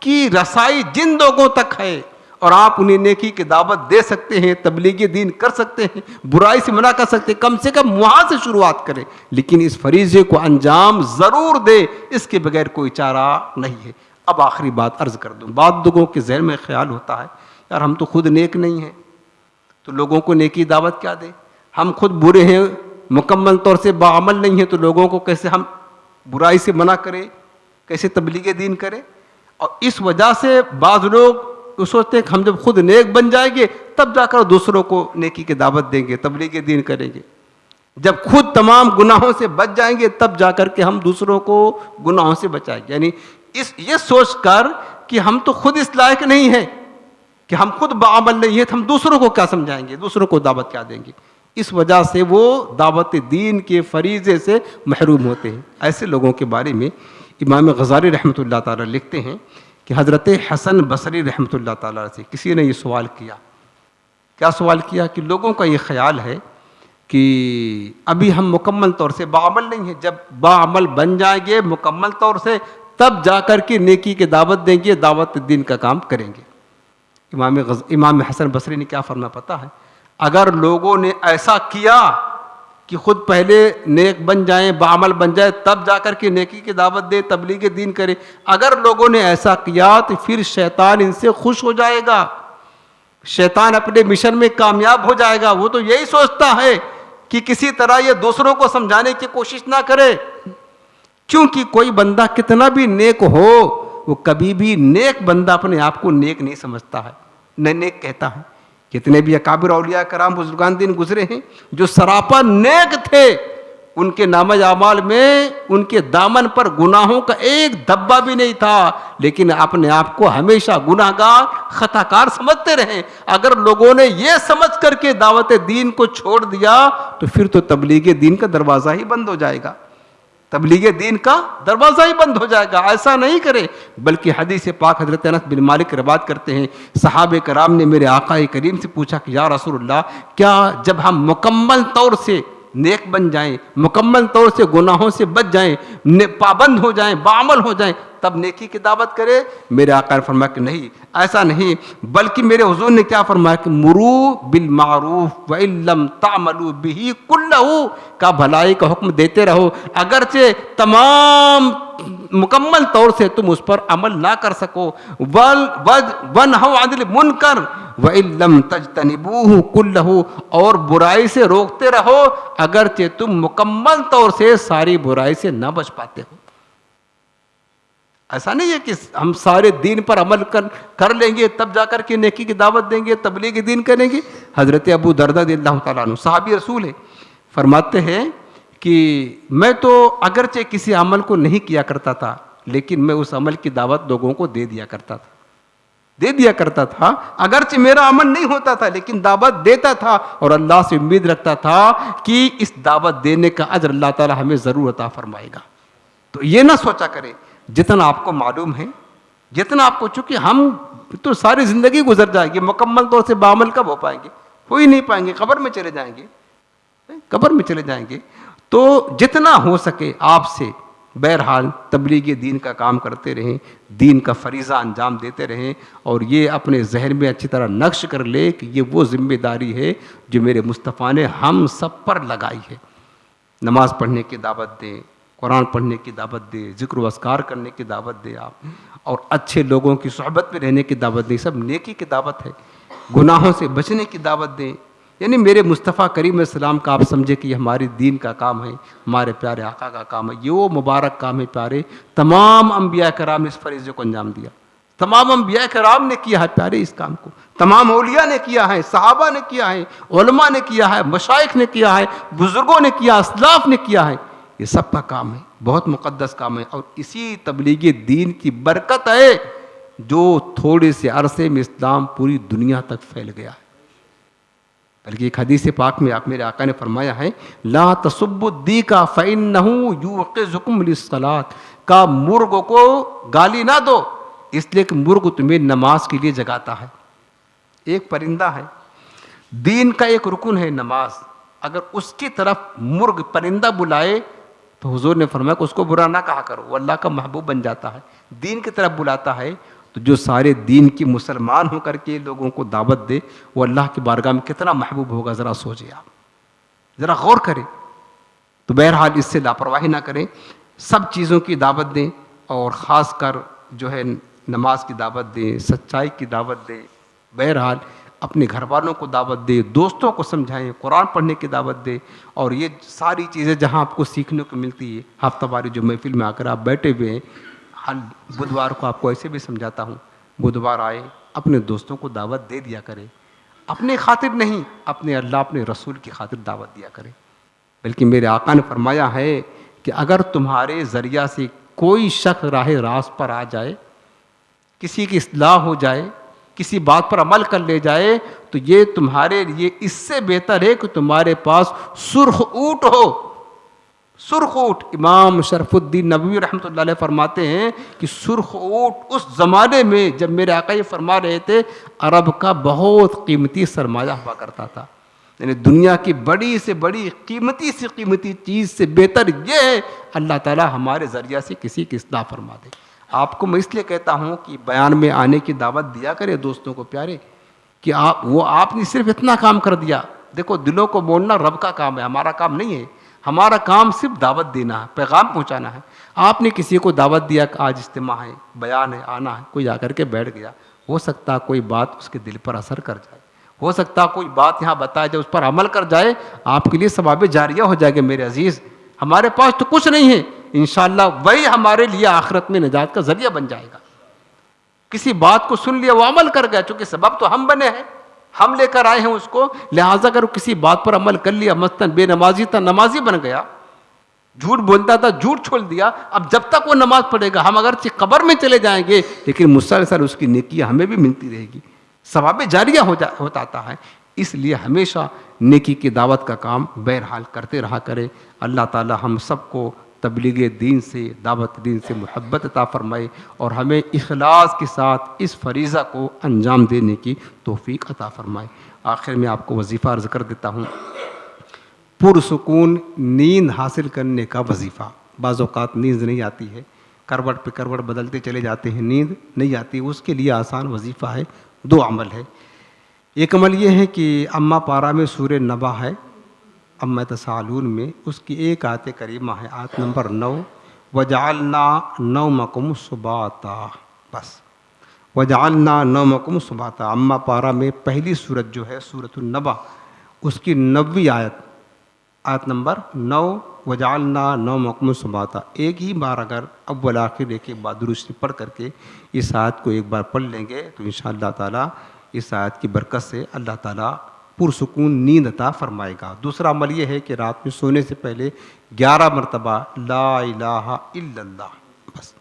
کی رسائی جن لوگوں تک ہے اور آپ انہیں نیکی کی دعوت دے سکتے ہیں, تبلیغ دین کر سکتے ہیں, برائی سے منع کر سکتے ہیں, کم سے کم وہاں سے شروعات کریں. لیکن اس فریضے کو انجام ضرور دے, اس کے بغیر کوئی چارہ نہیں ہے. اب آخری بات عرض کر دوں. بعض لوگوں کے ذہن میں خیال ہوتا ہے یار ہم تو خود نیک نہیں ہیں تو لوگوں کو نیکی دعوت کیا دیں, ہم خود برے ہیں, مکمل طور سے باعمل نہیں ہیں, تو لوگوں کو کیسے ہم برائی سے منع کریں, کیسے تبلیغ دین کریں. اور اس وجہ سے بعض لوگ سوچتے ہیں کہ ہم جب خود نیک بن جائیں گے تب جا کر دوسروں کو نیکی کی دعوت دیں گے, تبلیغ دین کریں گے. جب خود تمام گناہوں سے بچ جائیں گے تب جا کر کے ہم دوسروں کو گناہوں سے بچائیں گے. یعنی یہ سوچ کر کہ ہم تو خود اس لائق نہیں ہیں, کہ ہم خود بعمل نہیں ہیں, تو ہم دوسروں کو کیا سمجھائیں گے, دوسروں کو دعوت کیا دیں گے. اس وجہ سے وہ دعوت دین کے فریضے سے محروم ہوتے ہیں. ایسے لوگوں کے بارے میں امام غزالی رحمۃ اللہ تعالیٰ لکھتے ہیں کہ حضرت حسن بصری رحمۃ اللہ تعالیٰ سے کسی نے یہ سوال کیا. کیا سوال کیا؟ کہ لوگوں کا یہ خیال ہے کہ ابھی ہم مکمل طور سے باعمل نہیں ہیں, جب باعمل بن جائیں گے مکمل طور سے تب جا کر کے نیکی کی دعوت دیں گے, دعوت دین کا کام کریں گے. امام حسن بصری نے کیا فرمایا پتہ ہے؟ اگر لوگوں نے ایسا کیا کہ خود پہلے نیک بن جائیں, بعمل بن جائے, تب جا کر کے نیکی کی دعوت دے, تبلیغ دین کرے, اگر لوگوں نے ایسا کیا تو پھر شیطان ان سے خوش ہو جائے گا, شیطان اپنے مشن میں کامیاب ہو جائے گا. وہ تو یہی سوچتا ہے کہ کسی طرح یہ دوسروں کو سمجھانے کی کوشش نہ کرے, کیونکہ کوئی بندہ کتنا بھی نیک ہو وہ کبھی بھی نیک بندہ اپنے آپ کو نیک نہیں سمجھتا ہے, نہ نیک کہتا ہے. کتنے بھی اکابر اولیاء کرام بزرگان دین گزرے ہیں جو سراپا نیک تھے, ان کے نامہ اعمال میں ان کے دامن پر گناہوں کا ایک دھبا بھی نہیں تھا, لیکن اپنے آپ کو ہمیشہ گناہ گار, خطا کار سمجھتے رہے. اگر لوگوں نے یہ سمجھ کر کے دعوت دین کو چھوڑ دیا تو پھر تو تبلیغ دین کا دروازہ ہی بند ہو جائے گا, تبلیغ دین کا دروازہ ہی بند ہو جائے گا. ایسا نہیں کرے. بلکہ حدیث پاک حضرت انس بن مالک روایت کرتے ہیں, صحابہ کرام نے میرے آقا کریم سے پوچھا کہ یا رسول اللہ, کیا جب ہم مکمل طور سے نیک بن جائیں, مکمل طور سے گناہوں سے بچ جائیں, پابند ہو جائیں, باعمل ہو جائیں, تب نیکی کی دعوت کرے؟ میرے آقا نے فرمایا کہ نہیں, ایسا نہیں, بلکہ میرے حضور نے کیا فرمایا کہ مرو بالمعروف وَإِن لَّمْ تَعْمَلُوا بِهِ كُلَّهُ, کا بھلائی کا حکم دیتے رہو, اگرچہ تمام مکمل طور سے تم اس پر عمل نہ کر سکو. وَانْهَوْا عَنِ الْمُنْكَرِ وَإِن لَّمْ تَجْتَنِبُوهُ كُلَّهُ, اور برائی سے روکتے رہو اگرچہ تم مکمل طور سے ساری برائی سے نہ بچ پاتے ہو. ایسا نہیں ہے کہ ہم سارے دین پر عمل کر لیں گے تب جا کر کے نیکی کی دعوت دیں گے, تبلیغ دین کریں گے. حضرت ابو دردہ رضی اللہ تعالیٰ عنہ صحابی رسول ہے, فرماتے ہیں کہ میں تو اگرچہ کسی عمل کو نہیں کیا کرتا تھا لیکن میں اس عمل کی دعوت لوگوں کو دے دیا کرتا تھا, اگرچہ میرا عمل نہیں ہوتا تھا لیکن دعوت دیتا تھا اور اللہ سے امید رکھتا تھا کہ اس دعوت دینے کا اجر اللہ تعالیٰ ہمیں ضرور عطا فرمائے گا. تو یہ نہ سوچا کرے جتنا آپ کو معلوم ہے, جتنا آپ کو, چونکہ ہم تو ساری زندگی گزر جائے گی, مکمل طور سے بعمل کب ہو پائیں گے؟ ہو ہی نہیں پائیں گے, قبر میں چلے جائیں گے. تو جتنا ہو سکے آپ سے بہرحال تبلیغ دین کا کام کرتے رہیں, دین کا فریضہ انجام دیتے رہیں, اور یہ اپنے ذہن میں اچھی طرح نقش کر لے کہ یہ وہ ذمہ داری ہے جو میرے مصطفیٰ نے ہم سب پر لگائی ہے. نماز پڑھنے کی دعوت دیں, قرآن پڑھنے کی دعوت دے, ذکر و اذکار کرنے کی دعوت دے آپ, اور اچھے لوگوں کی صحبت میں رہنے کی دعوت دیں. سب نیکی کی دعوت ہے. گناہوں سے بچنے کی دعوت دیں. یعنی میرے مصطفیٰ کریم علیہ السلام کا آپ سمجھے کہ یہ ہماری دین کا کام ہے, ہمارے پیارے آقا کا کام ہے, یہ وہ مبارک کام ہے. پیارے تمام انبیاء کرام نے اس فریضے کو انجام دیا, تمام انبیاء کرام نے کیا ہے پیارے اس کام کو, تمام اولیاء نے کیا ہے, صحابہ نے کیا ہے, علماء نے کیا ہے, مشائخ نے کیا ہے, بزرگوں نے کیا, اسلاف نے کیا ہے. یہ سب کا کام ہے, بہت مقدس کام ہے. اور اسی تبلیغ دین کی برکت ہے جو تھوڑے سے عرصے میں اسلام پوری دنیا تک پھیل گیا ہے. بلکہ ایک حدیث پاک میں آپ میرے آقا نے فرمایا ہے لا تسبوا الدیک فإنہ یوقظکم للصلاۃ، کا مرغ کو گالی نہ دو اس لیے کہ مرغ تمہیں نماز کے لیے جگاتا ہے. ایک پرندہ ہے، دین کا ایک رکن ہے نماز، اگر اس کی طرف مرغ پرندہ بلائے تو حضور نے فرمایا کہ اس کو برا نہ کہا کرو، وہ اللہ کا محبوب بن جاتا ہے. دین کی طرف بلاتا ہے تو جو سارے دین کی مسلمان ہو کر کے لوگوں کو دعوت دے وہ اللہ کی بارگاہ میں کتنا محبوب ہوگا، ذرا سوچیں آپ، ذرا غور کریں. تو بہرحال اس سے لاپرواہی نہ کریں، سب چیزوں کی دعوت دیں، اور خاص کر جو ہے نماز کی دعوت دیں، سچائی کی دعوت دیں. بہرحال اپنے گھر والوں کو دعوت دے، دوستوں کو سمجھائیں، قرآن پڑھنے کی دعوت دے. اور یہ ساری چیزیں جہاں آپ کو سیکھنے کو ملتی ہے، ہفتہ واری جو محفل میں آ کر آپ بیٹھے ہوئے ہیں، ہر بدھوار کو آپ کو ایسے بھی سمجھاتا ہوں، بدھوار آئے اپنے دوستوں کو دعوت دے دیا کرے، اپنے خاطر نہیں، اپنے اللہ اپنے رسول کی خاطر دعوت دیا کرے. بلکہ میرے آقا نے فرمایا ہے کہ اگر تمہارے ذریعہ سے کوئی شخص راہ راست پر آ جائے، کسی کی اصلاح ہو جائے، کسی بات پر عمل کر لے جائے، تو یہ تمہارے لیے اس سے بہتر ہے کہ تمہارے پاس سرخ اونٹ ہو. سرخ اونٹ، امام شرف الدین نبوی رحمۃ اللہ علیہ فرماتے ہیں کہ سرخ اونٹ اس زمانے میں جب میرے آقا یہ فرما رہے تھے عرب کا بہت قیمتی سرمایہ ہوا کرتا تھا. یعنی دنیا کی بڑی سے بڑی قیمتی سے قیمتی چیز سے بہتر یہ ہے اللہ تعالی ہمارے ذریعہ سے کسی کی اصلاح فرما دے. آپ کو میں اس لیے کہتا ہوں کہ بیان میں آنے کی دعوت دیا کرے دوستوں کو پیارے، کہ آپ نے صرف اتنا کام کر دیا. دیکھو دلوں کو بولنا رب کا کام ہے، ہمارا کام نہیں ہے. ہمارا کام صرف دعوت دینا ہے، پیغام پہنچانا ہے. آپ نے کسی کو دعوت دیا کہ آج اجتماع ہے، بیان ہے، آنا ہے، کوئی آ کر کے بیٹھ گیا، ہو سکتا ہے کوئی بات اس کے دل پر اثر کر جائے، ہو سکتا ہے کوئی بات یہاں بتایا جائے اس پر عمل کر جائے، آپ کے لیے ثواب جاریہ ہو جائے گا. میرے عزیز، ہمارے پاس تو کچھ نہیں ہے، انشاءاللہ وہی ہمارے لیے آخرت میں نجات کا ذریعہ بن جائے گا. کسی بات کو سن لیا، وہ عمل کر گیا، چونکہ سبب تو ہم بنے ہیں، ہم لے کر آئے ہیں اس کو، لہٰذا اگر کسی بات پر عمل کر لیا، مثلاً بے نمازی تھا نمازی بن گیا، جھوٹ بولتا تھا جھوٹ چھوڑ دیا، اب جب تک وہ نماز پڑھے گا ہم اگرچہ قبر میں چلے جائیں گے لیکن مسلسل اس کی نیکیاں ہمیں بھی ملتی رہے گی، ثواب جاریہ ہوتا ہے. اس لیے ہمیشہ نیکی کی دعوت کا کام بہرحال کرتے رہا کرے. اللہ تعالی ہم سب کو تبلیغ دین سے، دعوت دین سے محبت عطا فرمائے اور ہمیں اخلاص کے ساتھ اس فریضہ کو انجام دینے کی توفیق عطا فرمائے. آخر میں آپ کو وظیفہ عرض کر دیتا ہوں، پرسکون نیند حاصل کرنے کا وظیفہ. بعض اوقات نیند نہیں آتی ہے، کروٹ پہ کروٹ بدلتے چلے جاتے ہیں، نیند نہیں آتی، اس کے لیے آسان وظیفہ ہے. 2 عمل ہے. ایک عمل یہ ہے کہ اما پارہ میں سورہ نبا ہے، اما تسالون میں اس کی ایک آیت کریمہ ہے، آیت نمبر 9، وَجَعَلْنَا نَوْمَكُمْ سُبَاتًا. بس وَجَعَلْنَا نَوْمَكُمْ سُبَاتًا. اما پارہ میں پہلی سورت جو ہے سورۃ النبا، اس کی 9ویں آیت نمبر 9، وَجَعَلْنَا نَوْمَكُمْ سُبَاتًا. ایک ہی بار اگر اول آخر ایک بار درود شریف پڑھ کر کے اس آیت کو ایک بار پڑھ لیں گے تو انشاءاللہ تعالیٰ اس آیت کی برکت سے اللہ تعالیٰ پرسکون نیند عطا فرمائے گا. دوسرا عمل یہ ہے کہ رات میں سونے سے پہلے 11 مرتبہ لا الہ الا اللہ، بس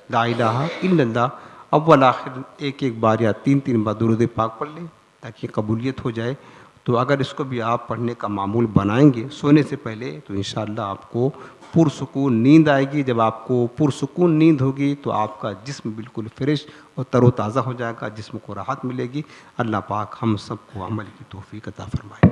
لا الہ الا اللہ اول آخر ایک بار یا 3 بار درود پاک پڑھ لیں تاکہ قبولیت ہو جائے. تو اگر اس کو بھی آپ پڑھنے کا معمول بنائیں گے سونے سے پہلے تو انشاءاللہ آپ کو پرسکون نیند آئے گی. جب آپ کو پرسکون نیند ہوگی تو آپ کا جسم بالکل فریش اور تر و تازہ ہو جائے گا، جسم کو راحت ملے گی. اللہ پاک ہم سب کو عمل کی توفیق عطا فرمائے.